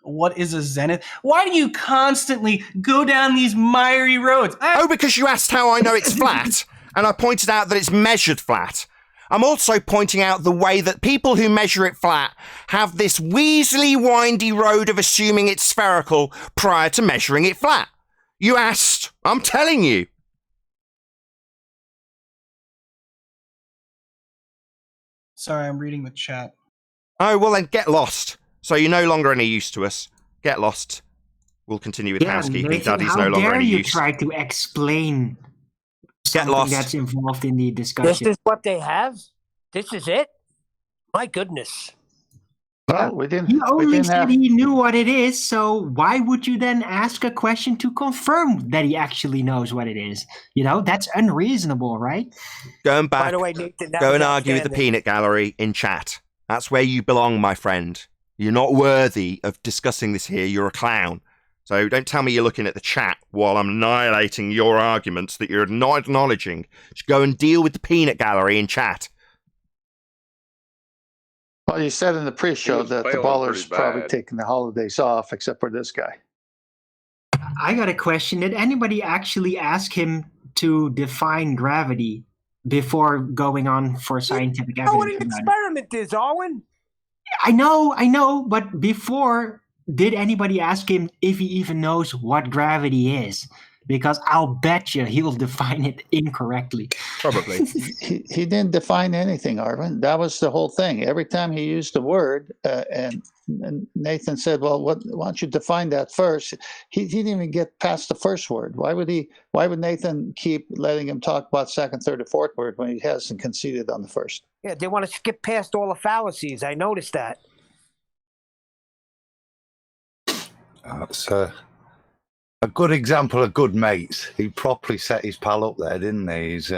What is a zenith? Why do you constantly go down these miry roads? Oh, because you asked how I know it's flat, and I pointed out that it's measured flat. I'm also pointing out the way that people who measure it flat have this weaselly, windy road of assuming it's spherical prior to measuring it flat. You asked. I'm telling you. Sorry, I'm reading the chat. Oh, well then get lost. So you're no longer any use to us. Get lost. We'll continue with housekeeping. Nathan, Daddy's no longer any use. How dare you try to explain Get something lost. that's involved in the discussion? This is what they have? This is it? My goodness. Well, we didn't. He we only didn't said have. he knew what it is, so why would you then ask a question to confirm that he actually knows what it is? You know, that's unreasonable, right? Going By back, the way, Nathan, that go was and argue with the outstanding. peanut gallery in chat. That's where you belong, my friend. You're not worthy of discussing this here. You're a clown. So don't tell me you're looking at the chat while I'm annihilating your arguments that you're not acknowledging. Just go and deal with the peanut gallery in chat. Well, you said in the pre-show was that the failing ballers pretty probably bad. taking the holidays off, except for this guy. I got a question. Did anybody actually ask him to define gravity before going on for scientific You know what evidence? an about it? experiment is, Owen? I know, but before, did anybody ask him if he even knows what gravity is? Because I'll bet you he'll define it incorrectly. Probably. He didn't define anything, Arvin. That was the whole thing. Every time he used the word, and Nathan said, "Well, why don't you define that first?" He didn't even get past the first word. Why would Nathan keep letting him talk about second, third, or fourth word when he hasn't conceded on the first? Yeah, they want to skip past all the fallacies. I noticed that. That's a good example of good mates. He properly set his pal up there, didn't he? He's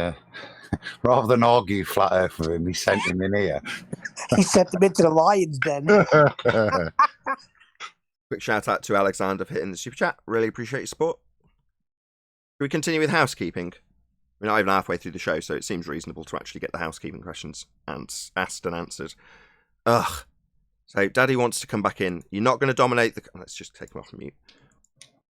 rather than argue flat earth with him, he sent him in here. He sent them into the lion's den. Quick shout out to Alexander for hitting the super chat. Really appreciate your support. Can we continue with housekeeping? We're not even halfway through the show, so it seems reasonable to actually get the housekeeping questions asked and answered. Ugh. So Daddy wants to come back in. You're not going to dominate the... Let's just take him off mute.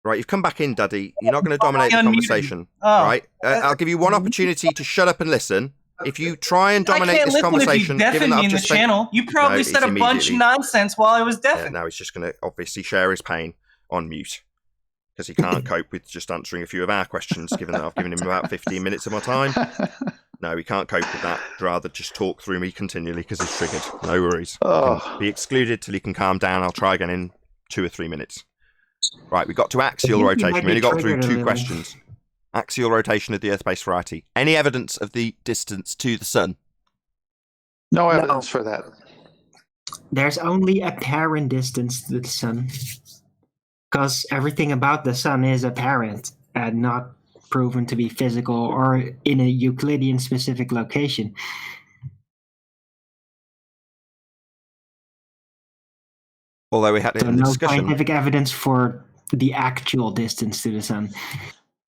Right, you've come back in, Daddy. You're not going to dominate the conversation. Right? I'll give you one opportunity to shut up and listen. If you try and dominate this conversation, given that I've just channel, you probably said a bunch of nonsense while I was deafened. Now he's just going to obviously share his pain on mute because he can't cope with just answering a few of our questions, given that I've given him about 15 minutes of my time. No, he can't cope with that. He'd rather just talk through me continually because he's triggered. No worries. Be excluded till he can calm down. I'll try again in 2 or 3 minutes. Right, we got to axial rotation. We only got through 2 questions. Axial rotation of the Earth-based variety. Any evidence of the distance to the sun? No evidence for that. There's only apparent distance to the sun. Because everything about the sun is apparent and not proven to be physical or in a Euclidean specific location. Although we had it in the discussion. No scientific evidence for the actual distance to the sun.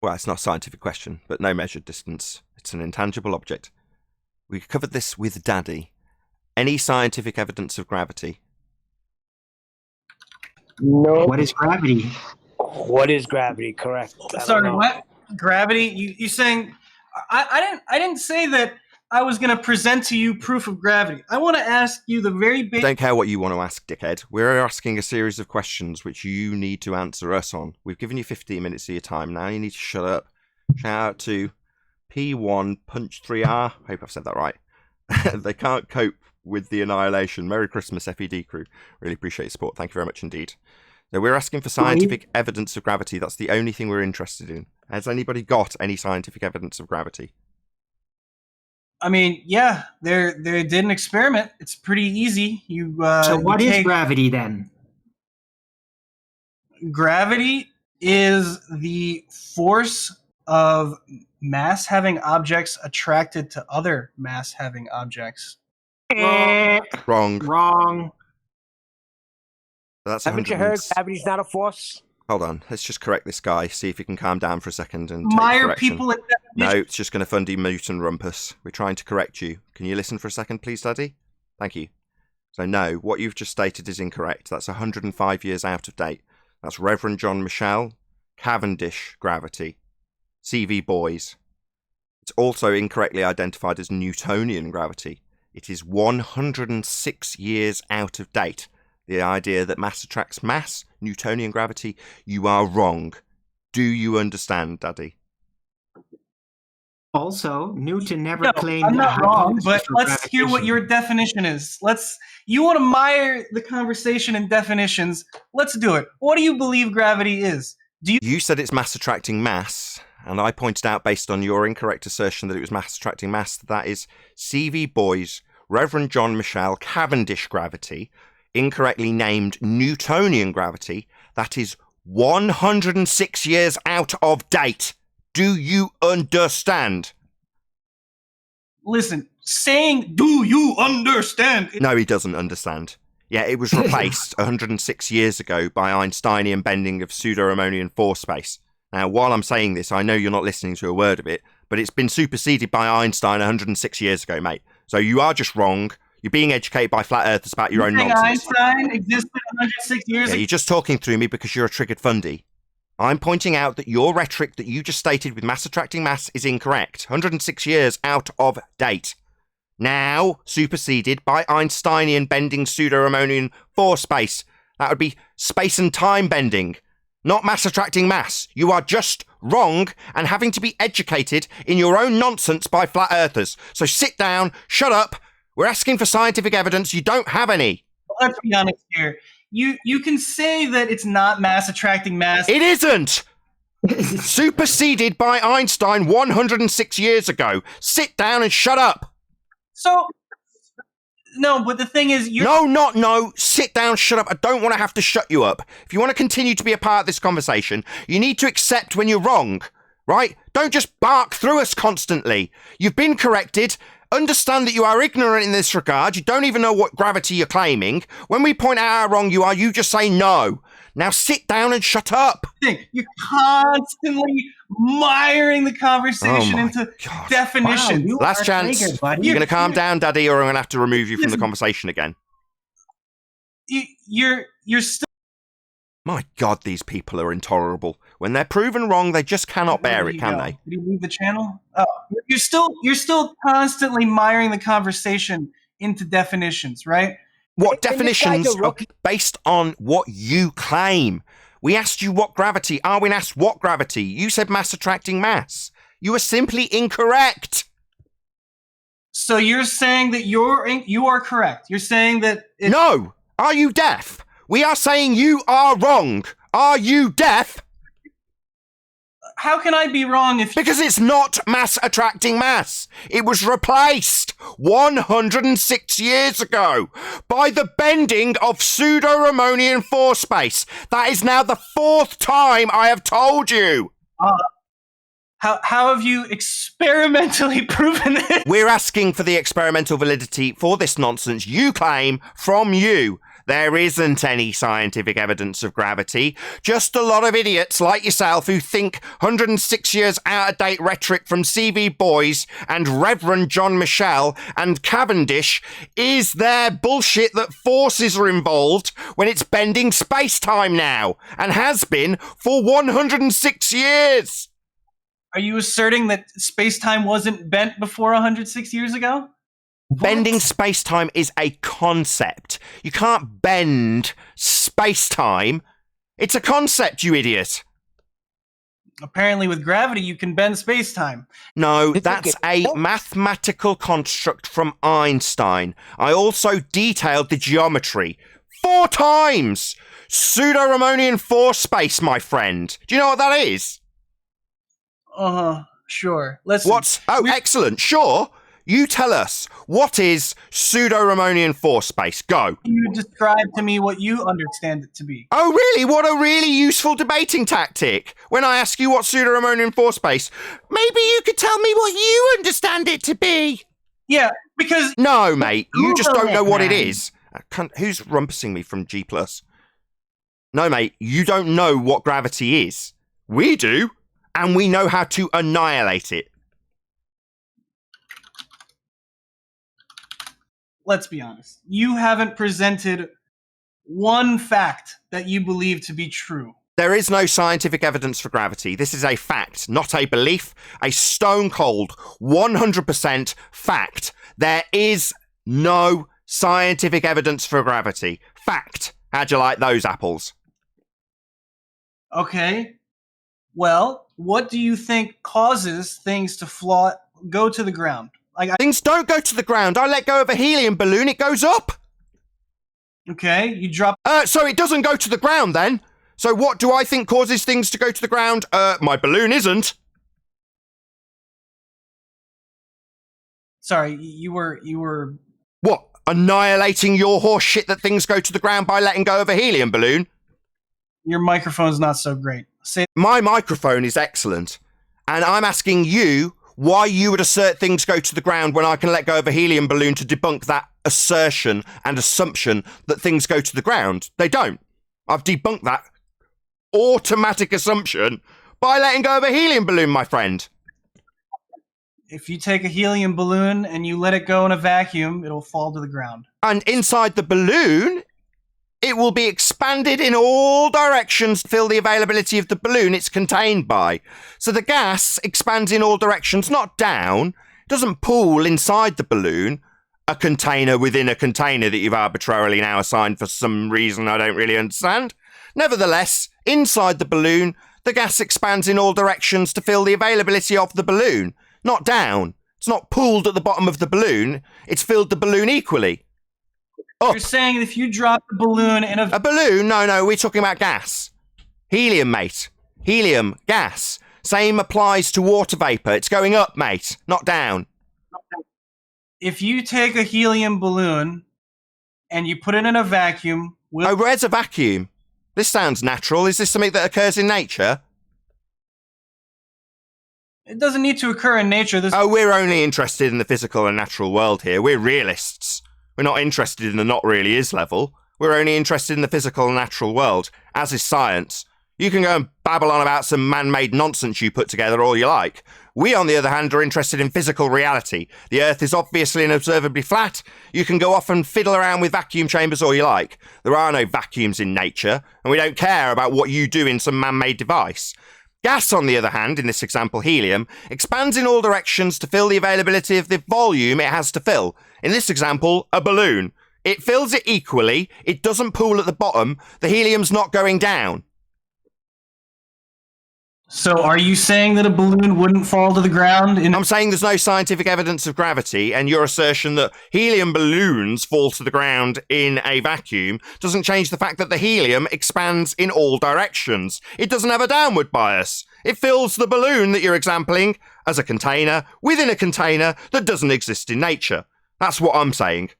Well, it's not a scientific question, but no measured distance. It's an intangible object. We covered this with Daddy. Any scientific evidence of gravity? No. What is gravity? What is gravity? Correct. Sorry, what? Gravity? You saying? I didn't say that I was going to present to you proof of gravity. I want to ask you the very basic... Don't care what you want to ask, dickhead. We're asking a series of questions which you need to answer us on. We've given you 15 minutes of your time now. You need to shut up. Shout out to P1 Punch 3R. Hope I've said that right. They can't cope with the annihilation. Merry Christmas, FED crew. Really appreciate your support. Thank you very much indeed. So we're asking for scientific evidence of gravity. That's the only thing we're interested in. Has anybody got any scientific evidence of gravity? I mean, yeah, they did an experiment. It's pretty easy. So what is gravity then? Gravity is the force of mass-having objects attracted to other mass-having objects. Wrong. That's Haven't you heard gravity's not a force? Hold on, let's just correct this guy, see if he can calm down for a second and Mire people at No, it's just going to fund mute and rumpus. We're trying to correct you. Can you listen for a second, please, Daddy? Thank you. So no, what you've just stated is incorrect. That's 105 years out of date. That's Reverend John Michell, Cavendish gravity, CV Boys. It's also incorrectly identified as Newtonian gravity. It is 106 years out of date. The idea that mass attracts mass, Newtonian gravity, you are wrong. Do you understand, Daddy? Also, Newton never claimed... I'm not wrong, but let's hear what your definition is. You want to mire the conversation in definitions. Let's do it. What do you believe gravity is? You said it's mass attracting mass, and I pointed out, based on your incorrect assertion that it was mass attracting mass, that is CV Boys, Reverend John Michell, Cavendish gravity, incorrectly named Newtonian gravity, that is 106 years out of date. Do you understand? Listen, saying, do you understand? No, he doesn't understand. Yeah, it was replaced 106 years ago by Einsteinian bending of pseudo-Riemannian force space. Now, while I'm saying this, I know you're not listening to a word of it, but it's been superseded by Einstein 106 years ago, mate. So you are just wrong. You're being educated by flat earthers about your own nonsense. Einstein existed 106 years ago? You're just talking through me because you're a triggered fundy. I'm pointing out that your rhetoric that you just stated with mass attracting mass is incorrect. 106 years out of date. Now superseded by Einsteinian bending pseudo-Riemannian force space. That would be space and time bending, not mass attracting mass. You are just wrong and having to be educated in your own nonsense by flat earthers. So sit down, shut up. We're asking for scientific evidence. You don't have any. Let's be honest here. You can say that it's not mass attracting mass. It isn't. Superseded by Einstein 106 years ago. Sit down and shut up. So, no, but the thing is... No. Sit down, shut up. I don't want to have to shut you up. If you want to continue to be a part of this conversation, you need to accept when you're wrong, right? Don't just bark through us constantly. You've been corrected. Understand that you are ignorant in this regard. You don't even know what gravity you're claiming. When we point out how wrong you are, you just say no. Now sit down and shut up. You're constantly miring the conversation into definition. Wow, Last chance. You're going to calm down, Daddy, or I'm going to have to remove you from the conversation again. you're still. My God, these people are intolerable. When they're proven wrong, they just cannot bear it, can they? Did you leave the channel? Oh, you're still constantly miring the conversation into definitions, right? What definitions are based on what you claim? We asked you what gravity. Arwin asked what gravity. You said mass attracting mass. You are simply incorrect. So you're saying that you are correct. You're saying that No. Are you deaf? We are saying you are wrong. Are you deaf? How can I be wrong if... Because it's not mass attracting mass. It was replaced 106 years ago by the bending of pseudo-Ramonian force space. That is now the 4th time I have told you. How have you experimentally proven this? We're asking for the experimental validity for this nonsense you claim from you. There isn't any scientific evidence of gravity. Just a lot of idiots like yourself who think 106 years out-of-date rhetoric from CV Boys and Reverend John Michel and Cavendish is their bullshit that forces are involved when it's bending space-time now, and has been for 106 years. Are you asserting that space-time wasn't bent before 106 years ago? Bending space-time is a concept. You can't bend space-time. It's a concept, you idiot. Apparently with gravity you can bend space-time. No, that's a mathematical construct from Einstein. I also detailed the geometry 4 times. Pseudo-Ramonian force space, my friend. Do you know what that is? Sure. Listen. What's... Oh, excellent. Sure. You tell us, what is pseudo-Ramonian force space? Go. You describe to me what you understand it to be. Oh, really? What a really useful debating tactic. When I ask you what pseudo-Ramonian force space, maybe you could tell me what you understand it to be. Yeah, because... No, mate, you just don't know what it is. Who's rumpusing me from G+? No, mate, you don't know what gravity is. We do, and we know how to annihilate it. Let's be honest. You haven't presented one fact that you believe to be true. There is no scientific evidence for gravity. This is a fact, not a belief. A stone cold, 100% fact. There is no scientific evidence for gravity. Fact. How'd you like those apples? Okay. Well, what do you think causes things to go to the ground? Things don't go to the ground. I let go of a helium balloon, it goes up. Okay, you drop... So it doesn't go to the ground then? So what do I think causes things to go to the ground? My balloon isn't. Sorry, you were... What? Annihilating your horse shit that things go to the ground by letting go of a helium balloon? Your microphone's not so great. My microphone is excellent. And I'm asking you why you would assert things go to the ground when I can let go of a helium balloon to debunk that assertion and assumption that things go to the ground. They don't. I've debunked that automatic assumption by letting go of a helium balloon, my friend. If you take a helium balloon and you let it go in a vacuum, it'll fall to the ground. And inside the balloon, it will be expanded in all directions to fill the availability of the balloon it's contained by. So the gas expands in all directions, not down. It doesn't pool inside the balloon, a container within a container that you've arbitrarily now assigned for some reason I don't really understand. Nevertheless, inside the balloon, the gas expands in all directions to fill the availability of the balloon, not down. It's not pooled at the bottom of the balloon. It's filled the balloon equally. Up. You're saying if you drop the balloon in a balloon? No, we're talking about gas. Helium, mate. Helium, gas. Same applies to water vapor. It's going up, mate, not down. If you take a helium balloon and you put it in a vacuum... where's a vacuum? This sounds natural. Is this something that occurs in nature? It doesn't need to occur in nature. We're only interested in the physical and natural world here. We're realists. We're not interested in the not really is level. We're only interested in the physical and natural world, as is science. You can go and babble on about some man-made nonsense you put together all you like. We, on the other hand, are interested in physical reality. The Earth is obviously and observably flat. You can go off and fiddle around with vacuum chambers all you like. There are no vacuums in nature, and we don't care about what you do in some man-made device. Gas, on the other hand, in this example helium, expands in all directions to fill the availability of the volume it has to fill. In this example, a balloon. It fills it equally, it doesn't pool at the bottom, the helium's not going down. So are you saying that a balloon wouldn't fall to the ground? I'm saying there's no scientific evidence of gravity, and your assertion that helium balloons fall to the ground in a vacuum doesn't change the fact that the helium expands in all directions. It doesn't have a downward bias. It fills the balloon that you're exampling as a container within a container that doesn't exist in nature. That's what I'm saying.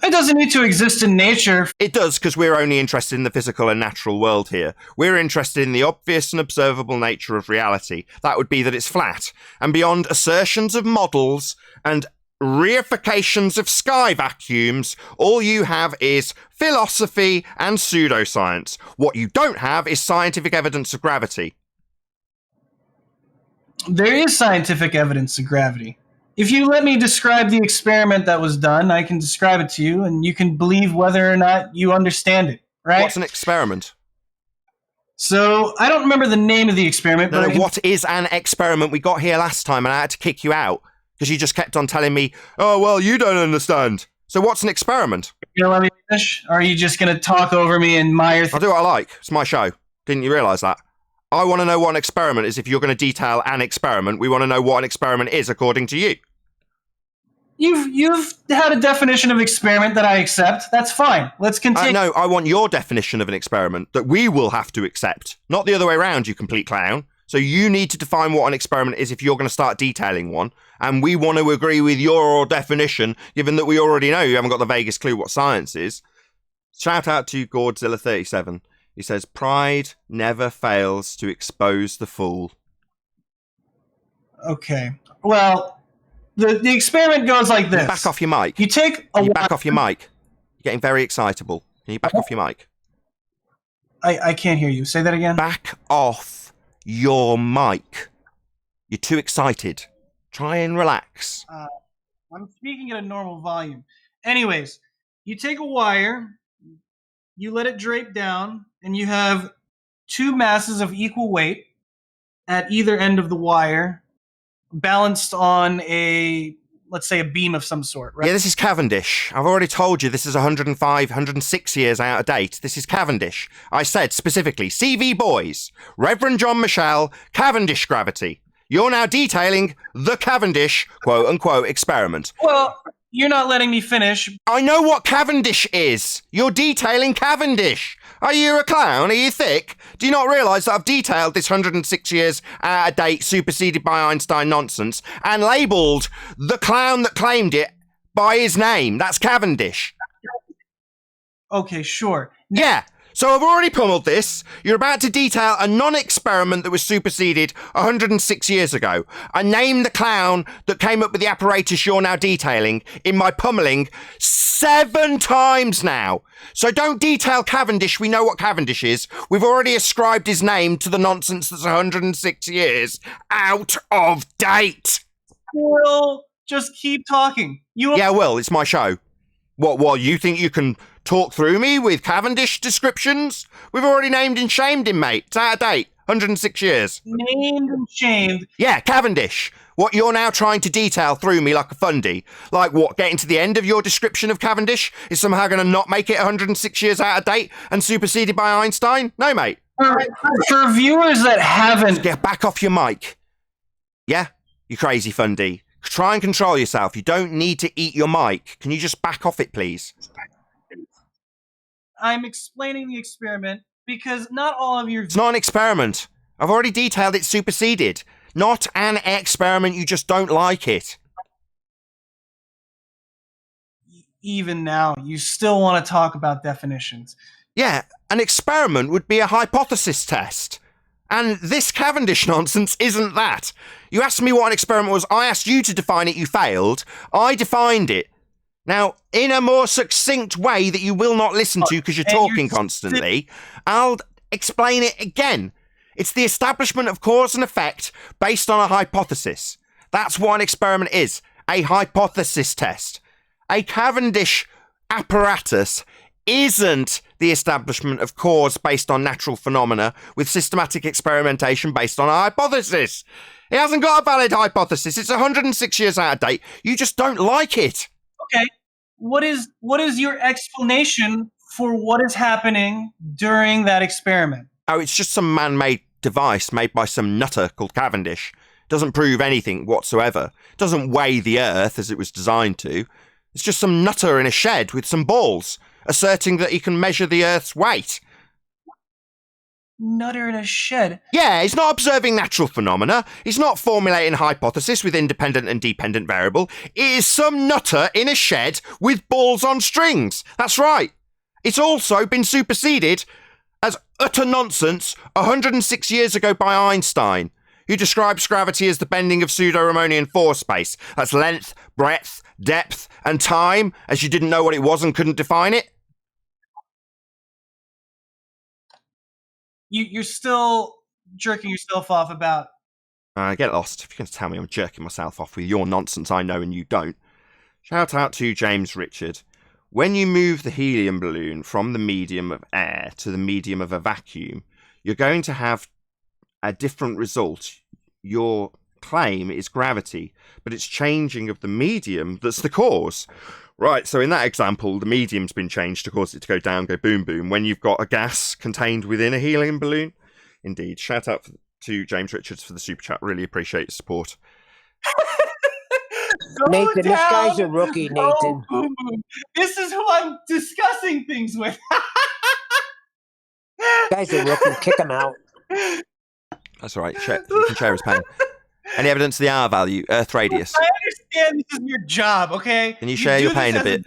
It doesn't need to exist in nature. It does, because we're only interested in the physical and natural world here. We're interested in the obvious and observable nature of reality. That would be that it's flat. And beyond assertions of models and reifications of sky vacuums, all you have is philosophy and pseudoscience. What you don't have is scientific evidence of gravity. There is scientific evidence of gravity. If you let me describe the experiment that was done, I can describe it to you, and you can believe whether or not you understand it, right? What's an experiment? So, I don't remember the name of the experiment, but what is an experiment? We got here last time, and I had to kick you out, because you just kept on telling me, oh, well, you don't understand. So what's an experiment? You know, let me finish? Or are you just going to talk over me and mire? I'll do what I like. It's my show. Didn't you realise that? I want to know what an experiment is. If you're going to detail an experiment, we want to know what an experiment is according to you. You've had a definition of experiment that I accept. That's fine. Let's continue. No, I want your definition of an experiment that we will have to accept. Not the other way around, you complete clown. So you need to define what an experiment is if you're going to start detailing one. And we want to agree with your definition, given that we already know you haven't got the vaguest clue what science is. Shout out to Godzilla37. He says, pride never fails to expose the fool. Okay. Well, the experiment goes like this. Back off your mic. You take a... back off your mic. You're getting very excitable. Can you back off your mic? I can't hear you. Say that again. Back off your mic. You're too excited. Try and relax. I'm speaking at a normal volume. Anyways, you take a wire, you let it drape down, and you have two masses of equal weight at either end of the wire, balanced on a, let's say, a beam of some sort, right? Yeah, this is Cavendish. I've already told you this is 105, 106 years out of date. This is Cavendish. I said specifically, CV Boys, Reverend John Michel, Cavendish gravity. You're now detailing the Cavendish, quote-unquote, experiment. Well, you're not letting me finish. I know what Cavendish is. You're detailing Cavendish. Are you a clown? Are you thick? Do you not realise that I've detailed this 106 years out of date, superseded by Einstein nonsense, and labelled the clown that claimed it by his name? That's Cavendish. Okay, sure. Yeah. So I've already pummeled this. You're about to detail a non-experiment that was superseded 106 years ago. I named the clown that came up with the apparatus you're now detailing in my pummeling 7 times now. So don't detail Cavendish. We know what Cavendish is. We've already ascribed his name to the nonsense that's 106 years out of date. Well, just keep talking. Yeah, well, it's my show. What, you think you can talk through me with Cavendish descriptions? We've already named and shamed him, mate. It's out of date. 106 years. Named and shamed? Yeah, Cavendish. What you're now trying to detail through me like a fundy. Like what, getting to the end of your description of Cavendish is somehow going to not make it 106 years out of date and superseded by Einstein? No, mate. For viewers that haven't... Get back off your mic. Yeah, you crazy fundy. Try and control yourself. You don't need to eat your mic. Can you just back off it, please? I'm explaining the experiment because not all of your... It's not an experiment. I've already detailed it's superseded. Not an experiment, you just don't like it. Even now, you still want to talk about definitions. Yeah, an experiment would be a hypothesis test. And this Cavendish nonsense isn't that. You asked me what an experiment was, I asked you to define it, you failed. I defined it. Now, in a more succinct way that you will not listen to because you're talking constantly, I'll explain it again. It's the establishment of cause and effect based on a hypothesis. That's what an experiment is, a hypothesis test. A Cavendish apparatus isn't the establishment of cause based on natural phenomena with systematic experimentation based on a hypothesis. It hasn't got a valid hypothesis. It's 106 years out of date. You just don't like it. Okay. What is your explanation for what is happening during that experiment? Oh, it's just some man-made device made by some nutter called Cavendish. Doesn't prove anything whatsoever. Doesn't weigh the Earth as it was designed to. It's just some nutter in a shed with some balls, asserting that he can measure the Earth's weight. Nutter in a shed? Yeah, he's not observing natural phenomena. He's not formulating a hypothesis with independent and dependent variable. It is some nutter in a shed with balls on strings. That's right. It's also been superseded as utter nonsense 106 years ago by Einstein, who describes gravity as the bending of pseudo-Riemannian force space. That's length, breadth, depth, and time, as you didn't know what it was and couldn't define it. You're still jerking yourself off about... Get lost. If you're going to tell me I'm jerking myself off with your nonsense I know and you don't. Shout out to James Richard. When you move the helium balloon from the medium of air to the medium of a vacuum, you're going to have a different result. Your claim is gravity, but it's changing of the medium that's the cause. Right, so in that example, the medium's been changed to cause it to go down, go boom, boom, when you've got a gas contained within a helium balloon. Indeed. Shout out to James Richards for the super chat. Really appreciate your support. Nathan, this guy's a rookie, Nathan. This is who I'm discussing things with. Guy's a rookie. Kick him out. That's all right. You can share his pain. Any evidence of the R value, Earth radius? I understand this is your job, okay? Can you share your pain a bit?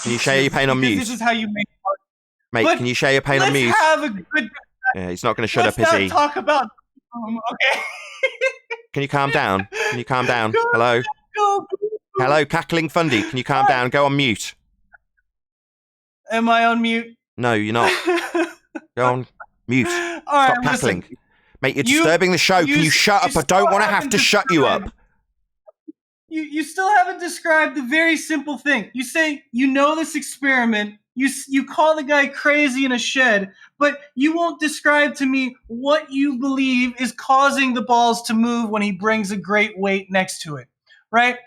Can you share your pain on mute? This is how you make money. Mate, can you share your pain on mute? Let's have a good... Yeah, he's not going to shut up, is he? Let's not talk about... Okay? Can you calm down? Can you calm down? Hello? Hello, cackling Fundy. Can you calm down? Go on mute. Am I on mute? No, you're not. Go on mute. Stop cackling. Listen. Mate, you're disturbing the show. Can you shut up? I don't want to have to shut you up. You still haven't described the very simple thing. You say you know this experiment. You call the guy crazy in a shed, but you won't describe to me what you believe is causing the balls to move when he brings a great weight next to it, right?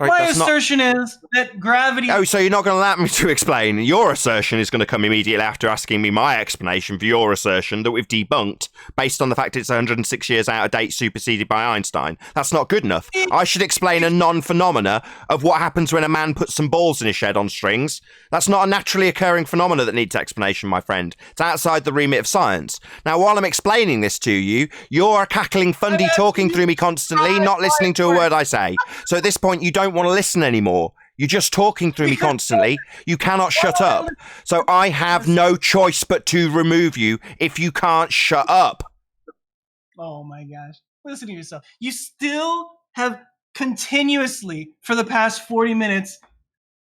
My assertion is that gravity... Oh, so you're not going to allow me to explain. Your assertion is going to come immediately after asking me my explanation for your assertion that we've debunked based on the fact it's 106 years out of date, superseded by Einstein. That's not good enough. I should explain a non-phenomena of what happens when a man puts some balls in his shed on strings. That's not a naturally occurring phenomena that needs explanation, my friend. It's outside the remit of science. Now, while I'm explaining this to you, you're a cackling Fundy talking through me constantly, not listening to a word I say. So at this point, you don't want to listen anymore. You're just talking through me constantly. You cannot shut up. So I have no choice but to remove you if you can't shut up. Oh my gosh. Listen to yourself. You still have continuously, for the past 40 minutes,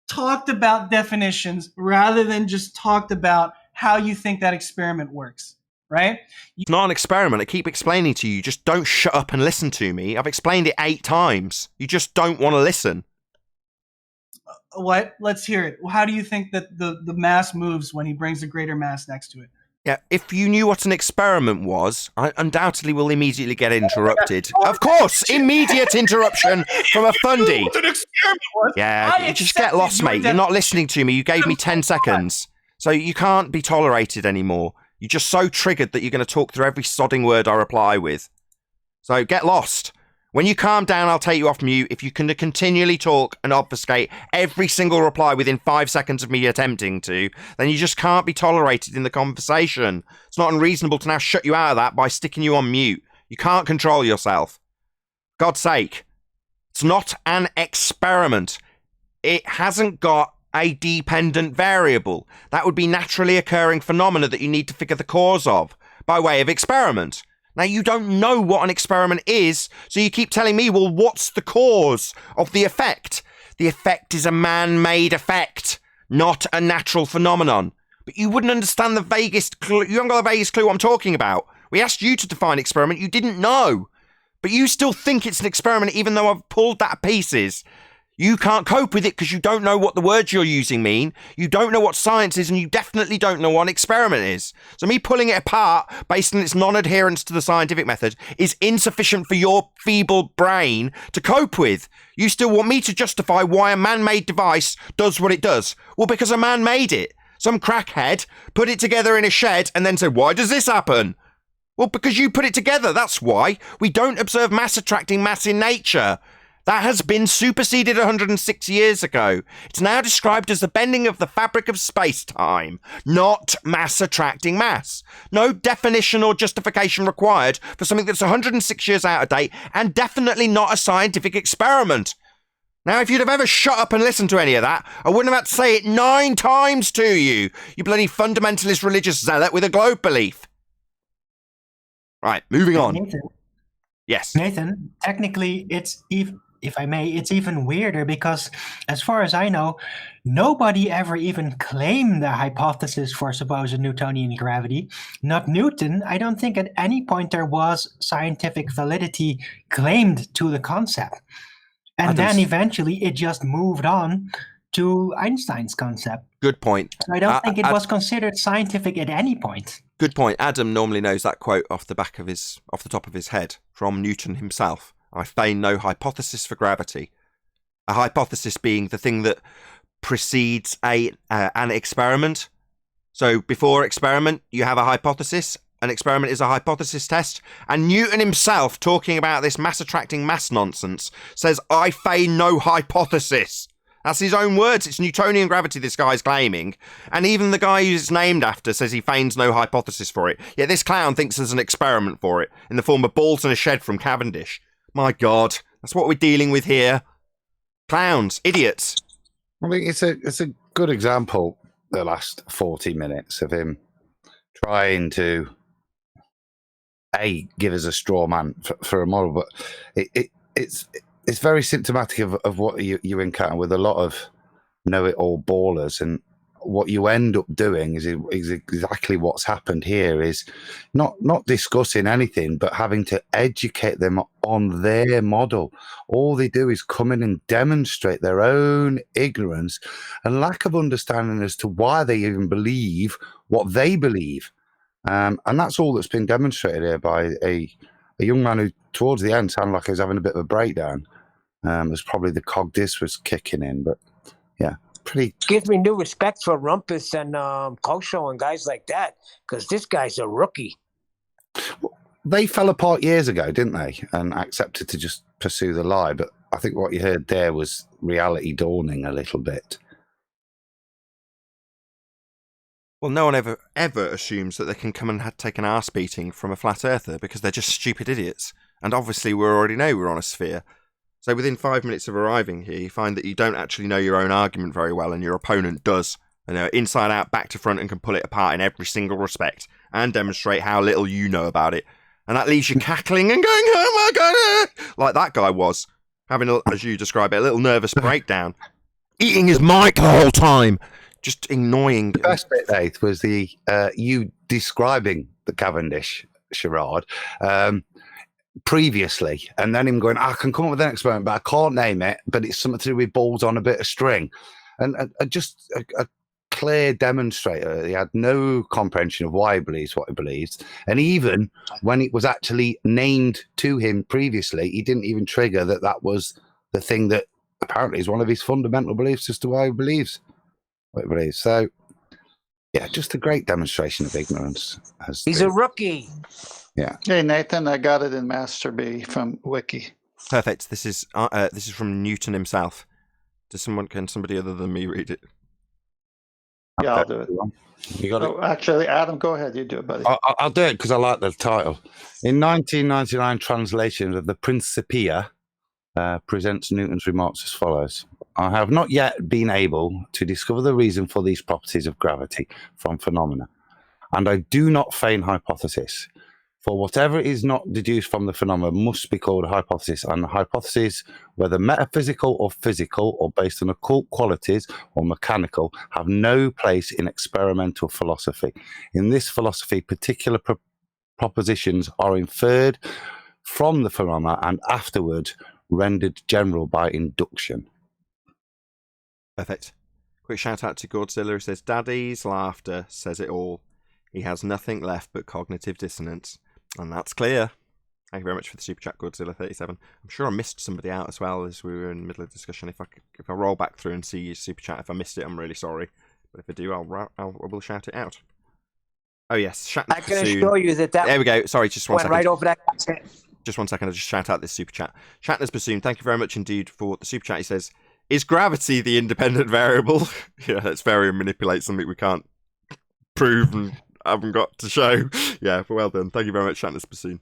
talked about definitions rather than just talked about how you think that experiment works. Right? It's not an experiment. I keep explaining to you. Just don't shut up and listen to me. I've explained it 8 times. You just don't want to listen. What? Let's hear it. How do you think that the mass moves when he brings a greater mass next to it? Yeah, if you knew what an experiment was, I undoubtedly will immediately get interrupted. Of course, immediate interruption from a Fundy. What an experiment was? Yeah, just get lost, mate. You're not listening to me. You gave me 10 seconds. So you can't be tolerated anymore. You're just so triggered that you're going to talk through every sodding word I reply with. So get lost. When you calm down, I'll take you off mute. If you can continually talk and obfuscate every single reply within 5 seconds of me attempting to, then you just can't be tolerated in the conversation. It's not unreasonable to now shut you out of that by sticking you on mute. You can't control yourself. God's sake. It's not an experiment. It hasn't got a dependent variable. That would be naturally occurring phenomena that you need to figure the cause of by way of experiment. Now, you don't know what an experiment is, so you keep telling me, well, what's the cause of the effect? The effect is a man-made effect, not a natural phenomenon. but you wouldn't understand the vaguest clue. You haven't got the vaguest clue what I'm talking about. We asked you to define experiment. You didn't know. But you still think it's an experiment, even though I've pulled that to pieces. You can't cope with it because you don't know what the words you're using mean. You don't know what science is, and you definitely don't know what an experiment is. So me pulling it apart based on its non-adherence to the scientific method is insufficient for your feeble brain to cope with. You still want me to justify why a man-made device does what it does. Well, because a man made it. Some crackhead put it together in a shed and then said, why does this happen? Well, because you put it together, that's why. We don't observe mass attracting mass in nature. That has been superseded 106 years ago. It's now described as the bending of the fabric of space-time, not mass attracting mass. No definition or justification required for something that's 106 years out of date and definitely not a scientific experiment. Now, if you'd have ever shut up and listened to any of that, I wouldn't have had to say it 9 times to you, you bloody fundamentalist religious zealot with a globe belief. Right, moving on. Nathan, Yes. Nathan, technically, it's even, if I may, it's even weirder because, as far as I know, nobody ever even claimed the hypothesis for supposed Newtonian gravity. Not Newton. I don't think at any point there was scientific validity claimed to the concept. And then eventually it just moved on to Einstein's concept. Good point. So I don't think it was considered scientific at any point. Good point. Adam normally knows that quote off the top of his head from Newton himself. I feign no hypothesis for gravity. A hypothesis being the thing that precedes an experiment. So before experiment, you have a hypothesis. An experiment is a hypothesis test. And Newton himself, talking about this mass attracting mass nonsense, says, I feign no hypothesis. That's his own words. It's Newtonian gravity this guy's claiming. And even the guy who's named after says he feigns no hypothesis for it. Yet this clown thinks there's an experiment for it in the form of balls in a shed from Cavendish. My God, that's what we're dealing with here. Clowns, idiots. I mean, it's a good example, the last 40 minutes of him trying to, give us a straw man for a model, but it's very symptomatic of what you encounter with a lot of know-it-all ballers, and what you end up doing is exactly what's happened here, is not discussing anything, but having to educate them on their model. All they do is come in and demonstrate their own ignorance and lack of understanding as to why they even believe what they believe. And that's all that's been demonstrated here by a young man who towards the end sounded like he was having a bit of a breakdown. There's probably the cog disc was kicking in, but yeah, pretty. Gives me new respect for Rumpus and Kosho and guys like that, because this guy's a rookie. They fell apart years ago, didn't they? And accepted to just pursue the lie. But I think what you heard there was reality dawning a little bit. Well, no one ever assumes that they can come and take an arse beating from a flat earther because they're just stupid idiots. And obviously we already know we're on a sphere. So within 5 minutes of arriving here, you find that you don't actually know your own argument very well, and your opponent does. You know, inside out, back to front, and can pull it apart in every single respect and demonstrate how little you know about it. And that leaves you cackling and going, oh my God, like that guy was, having, as you describe it, a little nervous breakdown. Eating his mic the whole time. Just annoying. The best bit, Nath, was the you describing the Cavendish charade previously, and then him going, I can come up with an experiment, but I can't name it, but it's something to do with balls on a bit of string. And just a clear demonstrator. He had no comprehension of why he believes what he believes. And even when it was actually named to him previously, he didn't even trigger that was the thing that apparently is one of his fundamental beliefs as to why he believes what he believes. So, yeah, just a great demonstration of ignorance. He's a rookie. Yeah. Hey, Nathan, I got it in Master B from Wiki. Perfect. This is from Newton himself. Can somebody other than me read it? Yeah, I'll do it. You got it. Actually, Adam, go ahead. You do it, buddy. I'll do it because I like the title. In 1999 translation of the Principia, presents Newton's remarks as follows. I have not yet been able to discover the reason for these properties of gravity from phenomena, and I do not feign hypothesis. For whatever is not deduced from the phenomenon must be called a hypothesis, and the hypotheses, whether metaphysical or physical or based on occult qualities or mechanical, have no place in experimental philosophy. In this philosophy, particular propositions are inferred from the phenomena and afterward rendered general by induction. Perfect. Quick shout out to Godzilla, who says, Daddy's laughter says it all. He has nothing left but cognitive dissonance. And that's clear. Thank you very much for the super chat, Godzilla37. I'm sure I missed somebody out as well as we were in the middle of the discussion. If I roll back through and see your super chat, if I missed it, I'm really sorry. But if I do, I will shout it out. Oh yes, I can assure you that there we go. Sorry, just one went second. right over that guy's head. Just 1 second. I'll just shout out this super chat. Shatner's Bassoon, thank you very much indeed for the super chat. He says, "Is gravity the independent variable?" Yeah, that's very manipulate something we can't prove and haven't got to show. Yeah, well done. Thank you very much, Shatner's Bassoon.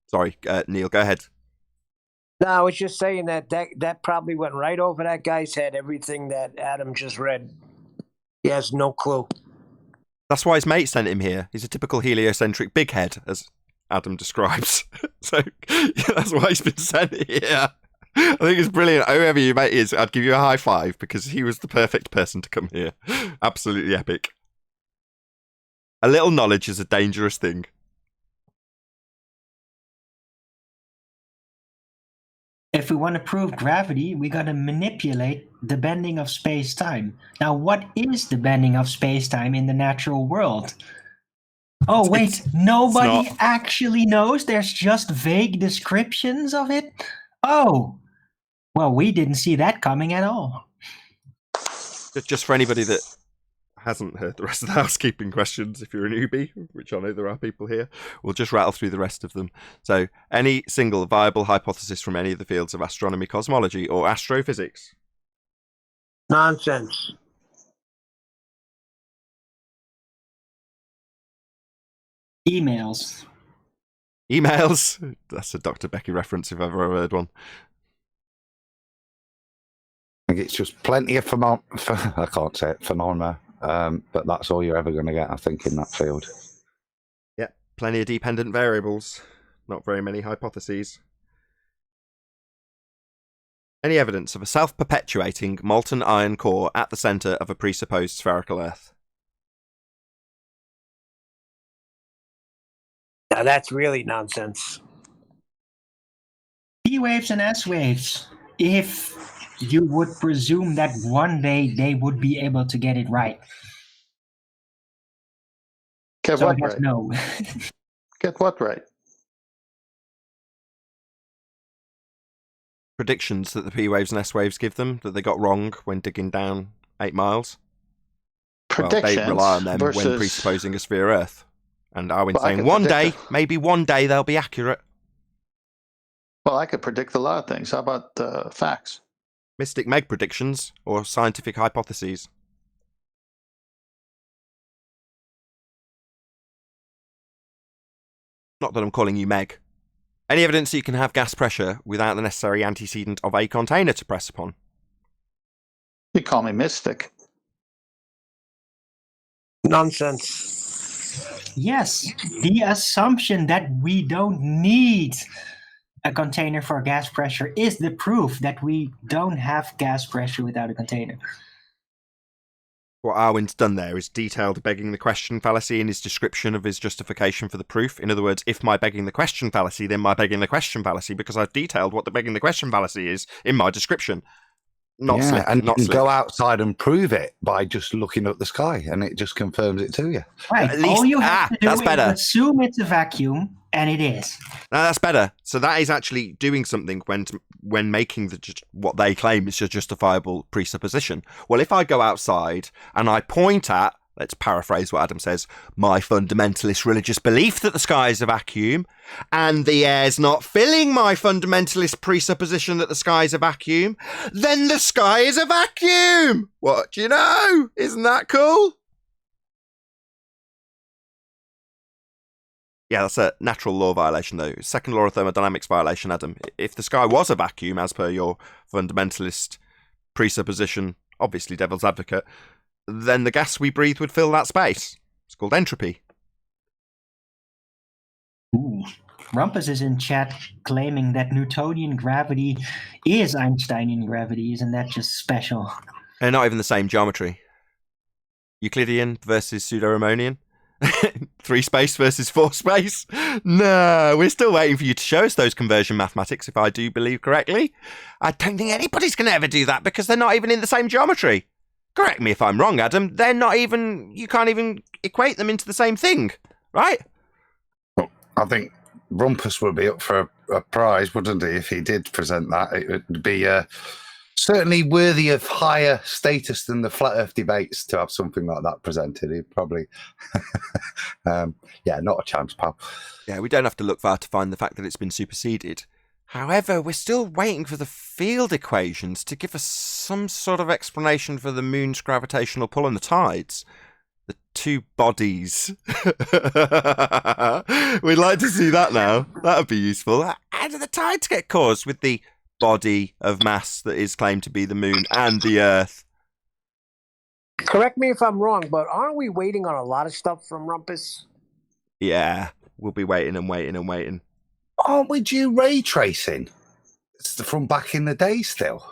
Sorry, Neil, go ahead. No, I was just saying that probably went right over that guy's head, everything that Adam just read. He has no clue. That's why his mate sent him here. He's a typical heliocentric big head, as Adam describes. So yeah, that's why he's been sent here. I think it's brilliant. Whoever your mate is, I'd give you a high five because he was the perfect person to come here. Absolutely epic. A little knowledge is a dangerous thing. If we want to prove gravity, we got to manipulate the bending of space-time. Now, what is the bending of space-time in the natural world? Oh, wait, nobody actually knows? There's just vague descriptions of it? Oh, well, we didn't see that coming at all. Just for anybody that hasn't heard the rest of the housekeeping questions, if you're a newbie, which I know there are people here, we'll just rattle through the rest of them. So, any single viable hypothesis from any of the fields of astronomy, cosmology, or astrophysics? Nonsense. Emails. Emails? That's a Dr. Becky reference if I've ever heard one. I think it's just plenty of I can't say it, phenomena. But that's all you're ever going to get, I think, in that field. Yeah, plenty of dependent variables. Not very many hypotheses. Any evidence of a self-perpetuating molten iron core at the centre of a presupposed spherical Earth? Now that's really nonsense. P waves and S waves. If you would presume that one day they would be able to get it right. Get what right? No. Get what right? Predictions that the P waves and S waves give them that they got wrong when digging down 8 miles. Predictions. Well, they rely on them versus... when presupposing a sphere Earth. And Arwin saying one day, maybe one day they'll be accurate. Well, I could predict a lot of things. How about facts? Mystic Meg predictions or scientific hypotheses? Not that I'm calling you Meg. Any evidence that you can have gas pressure without the necessary antecedent of a container to press upon? You call me mystic. Nonsense. Yes, the assumption that we don't need a container for gas pressure is the proof that we don't have gas pressure without a container. What Arwin's done there is detailed begging the question fallacy in his description of his justification for the proof. In other words, if my begging the question fallacy, then my begging the question fallacy, because I've detailed what the begging the question fallacy is in my description. Not slick, and not you can slick. go outside and prove it by just looking at the sky, and it just confirms it to you. Right. At least, all you have to do that's is better. assume it's a vacuum, and it is. No, that's better. So that is actually doing something when making what they claim is a justifiable presupposition. Well, if I go outside and I point at, let's paraphrase what Adam says, my fundamentalist religious belief that the sky is a vacuum, and the air's not filling my fundamentalist presupposition that the sky is a vacuum, then the sky is a vacuum! What do you know? Isn't that cool? Yeah, that's a natural law violation, though. Second law of thermodynamics violation, Adam. If the sky was a vacuum, as per your fundamentalist presupposition, obviously devil's advocate, then the gas we breathe would fill that space. It's called entropy. Ooh. Rumpus is in chat claiming that Newtonian gravity is Einsteinian gravity. Isn't that just special? And not even the same geometry. Euclidean versus pseudo-Riemannian. 3 space versus 4 space. No, we're still waiting for you to show us those conversion mathematics, if I do believe correctly. I don't think anybody's going to ever do that because they're not even in the same geometry. Correct me if I'm wrong, Adam. They're not even, you can't even equate them into the same thing, right? Well, I think Rumpus would be up for a prize, wouldn't he, if he did present that? It would be certainly worthy of higher status than the flat earth debates to have something like that presented. He'd probably, yeah, not a chance, pal. Yeah, we don't have to look far to find the fact that it's been superseded. However, we're still waiting for the field equations to give us some sort of explanation for the moon's gravitational pull and the tides. The 2 bodies. We'd like to see that now. That would be useful. How do the tides get caused with the body of mass that is claimed to be the moon and the Earth? Correct me if I'm wrong, but aren't we waiting on a lot of stuff from Rumpus? Yeah, we'll be waiting and waiting and waiting. Aren't we due ray tracing? It's from back in the day still.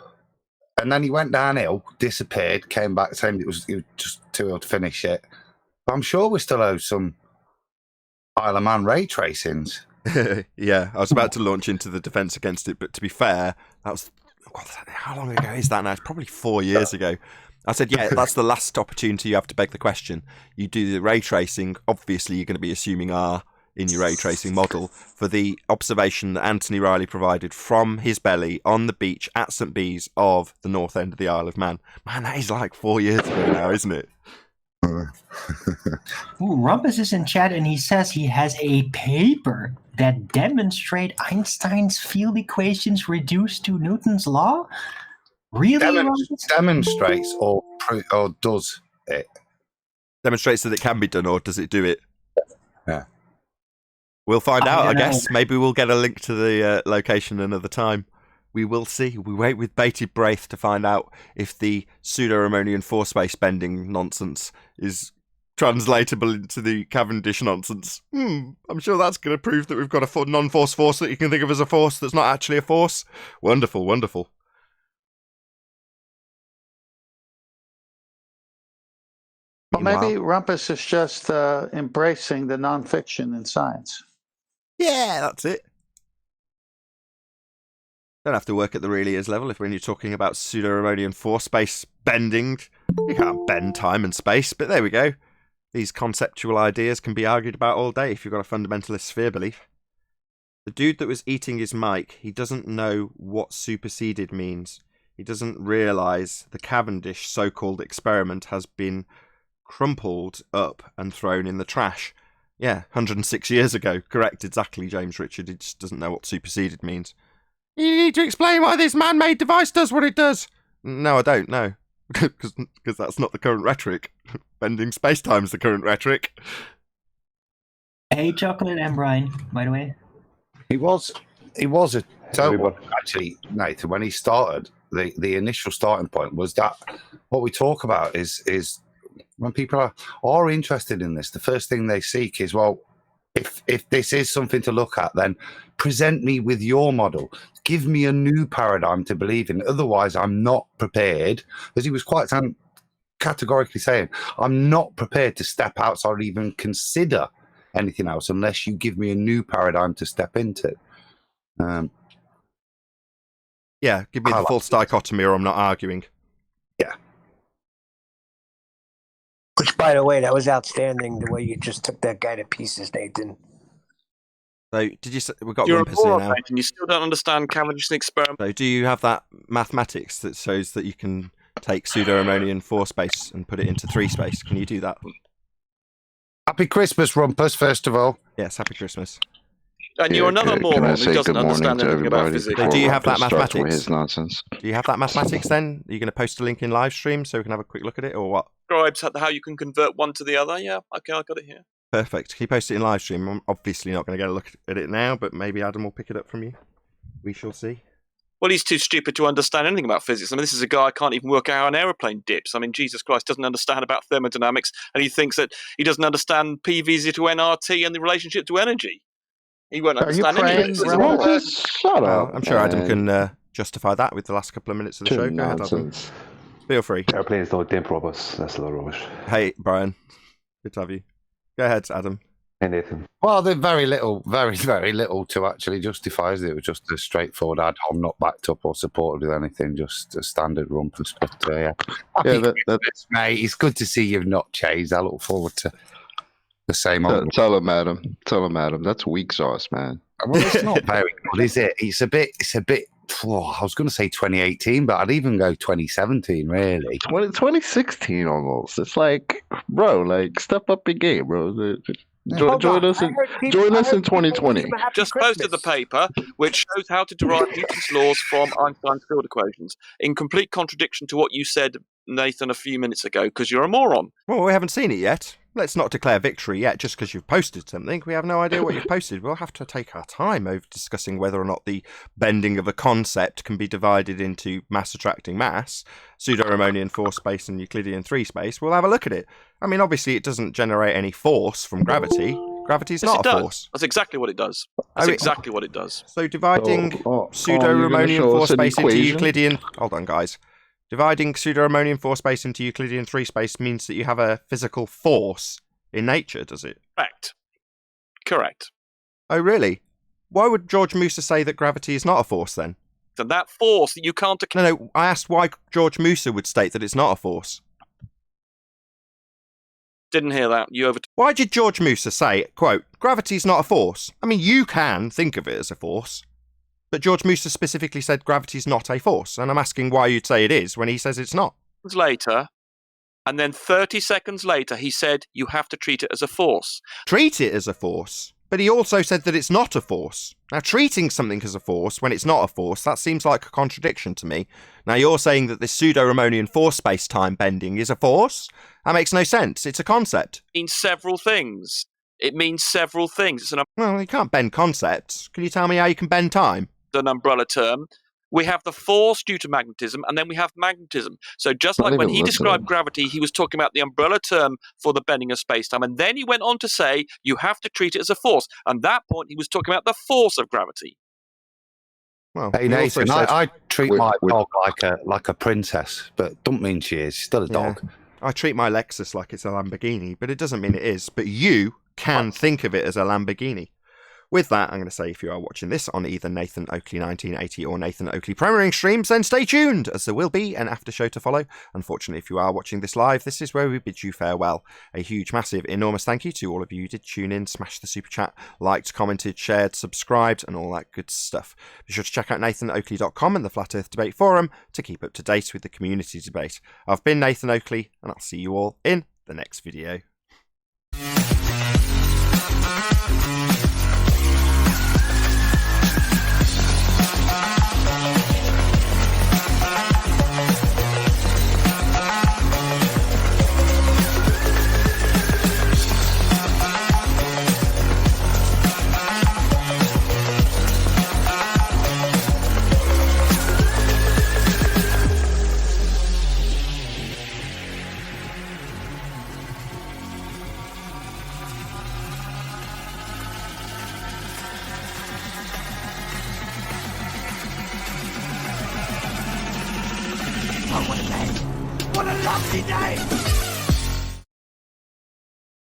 And then he went downhill, disappeared, came back saying it was just too ill to finish it. But I'm sure we still owe some Isle of Man ray tracings. Yeah, I was about to launch into the defence against it, but to be fair, that was... God, how long ago is that now? It's probably 4 years ago. I said, yeah, that's the last opportunity you have to beg the question. You do the ray tracing, obviously you're going to be assuming R in your ray tracing model for the observation that Anthony Riley provided from his belly on the beach at St. Bees of the north end of the Isle of Man. Man, that is like 4 years ago now, isn't it? Ooh, Rumpus is in chat and he says he has a paper that demonstrate Einstein's field equations reduced to Newton's law. Really? Demonstrates or does it? Demonstrates that it can be done, or does it do it? Yeah. We'll find out, I don't guess. know. Maybe we'll get a link to the location another time. We will see. We wait with bated breath to find out if the pseudo-Riemannian 4-space bending nonsense is translatable into the Cavendish nonsense. I'm sure that's going to prove that we've got a non-force force that you can think of as a force that's not actually a force. Wonderful, wonderful. Well, maybe Rumpus is just embracing the nonfiction in science. Yeah, that's it. Don't have to work at the really is level if when you're talking about pseudo-Riemannian 4-space bending. You can't bend time and space, but there we go. These conceptual ideas can be argued about all day if you've got a fundamentalist sphere belief. The dude that was eating his mic, he doesn't know what superseded means. He doesn't realise the Cavendish so-called experiment has been crumpled up and thrown in the trash. Yeah, 106 years ago. Correct, exactly, James Richard. He just doesn't know what superseded means. You need to explain why this man-made device does what it does. No, I don't, no. Because that's not the current rhetoric. Bending space-time is the current rhetoric. Hey, Chocolate and Brian, by the way. He was a total, actually, Nathan, when he started, the initial starting point was that what we talk about is when people are interested in this, the first thing they seek is, well, if this is something to look at, then present me with your model. Give me a new paradigm to believe in. Otherwise, I'm not prepared, as he was quite categorically saying, I'm not prepared to step outside or even consider anything else unless you give me a new paradigm to step into. Yeah, give me the false dichotomy or I'm not arguing. Yeah. Which, by the way, that was outstanding, the way you just took that guy to pieces, Nathan. So, did you say we've got You're a Rumpus here moron, now? mate, and you still don't understand Cavendish's experiment. So, do you have that mathematics that shows that you can take pseudo-Riemannian 4-space and put it into 3-space? Can you do that? Happy Christmas, Rumpus, first of all. Yes, happy Christmas. And you're another can I moron who say doesn't good morning understand to anything about everybody physics. So, do you have that Rumpus starts with mathematics? his nonsense? Do you have that mathematics then? Are you going to post a link in live stream so we can have a quick look at it, or what? Describes how you can convert one to the other. Yeah, okay, I got it here. Perfect. Can you post it in live stream? I'm obviously not going to get a look at it now, but maybe Adam will pick it up from you. We shall see. Well, he's too stupid to understand anything about physics. I mean, this is a guy who can't even work out how an aeroplane dips. I mean, Jesus Christ, doesn't understand about thermodynamics, and he thinks that he doesn't understand P V is equal to nRT and the relationship to energy. He won't Are you understand any of praying, this. He's Ramon? a moron. Just shut up. I'm sure Adam can justify that with the last couple of minutes of the show. Go ahead, Adam. Feel free. Airplanes don't dimp robots. That's a lot of rubbish. Hey, Brian. Good to have you. Go ahead, Adam. Hey, Nathan. Well, there's very very little to actually justify it. It was just a straightforward ad hom, not backed up or supported with anything, just a standard rumpus. But yeah, that's mate. It's good to see you've not changed. I look forward to the same old. Tell him, Adam. Tell him, Adam. That's weak sauce, man. Well, it's not very good, is it? It's a bit. Oh, I was going to say 2018, but I'd even go 2017, really. 2016 almost. It's like, bro, like step up your game, bro. Join us in 2020. Just posted the paper, which shows how to derive Newton's laws from Einstein's field equations, in complete contradiction to what you said, Nathan, a few minutes ago, because you're a moron. Well, we haven't seen it yet. Let's not declare victory yet just because you've posted something. We have no idea what you've posted. We'll have to take our time over discussing whether or not the bending of a concept can be divided into mass attracting mass, pseudo-Riemannian 4 space and Euclidean 3 space. We'll have a look at it. I mean, obviously it doesn't generate any force from gravity. Gravity's not a force. That's exactly what it does. Exactly what it does. So dividing pseudo-Riemannian 4 space into Euclidean... Hold on, guys. Dividing pseudo-Riemannian 4 space into Euclidean 3 space means that you have a physical force in nature, does it? Correct. Oh, really? Why would George Musa say that gravity is not a force, then? So that force that you can't... No, I asked why George Musa would state that it's not a force. Didn't hear that. Why did George Musa say, quote, gravity's not a force? I mean, you can think of it as a force. But George Musa specifically said gravity's not a force, and I'm asking why you'd say it is when he says it's not. Later, and then 30 seconds later, he said you have to treat it as a force. Treat it as a force? But he also said that it's not a force. Now, treating something as a force when it's not a force, that seems like a contradiction to me. Now, you're saying that this pseudo-Riemannian 4 space-time bending is a force? That makes no sense. It's a concept. It means several things. Well, you can't bend concepts. Can you tell me how you can bend time? An umbrella term. We have the force due to magnetism, and then we have magnetism. So just like when he described gravity, he was talking about the umbrella term for the bending of space-time, and then he went on to say you have to treat it as a force. And at that point, he was talking about the force of gravity. Well, hey Nathan, I treat my dog like a princess, but don't mean she is. She's still a dog. Yeah. I treat my Lexus like it's a Lamborghini, but it doesn't mean it is. But you can think of it as a Lamborghini. With that, I'm going to say if you are watching this on either Nathan Oakley 1980 or Nathan Oakley premiering streams, then stay tuned, as there will be an after show to follow. Unfortunately, if you are watching this live, this is where we bid you farewell. A huge, massive, enormous thank you to all of you who did tune in, smash the super chat, liked, commented, shared, subscribed, and all that good stuff. Be sure to check out nathanoakley.com and the Flat Earth Debate Forum to keep up to date with the community debate. I've been Nathan Oakley, and I'll see you all in the next video. What a lovely day!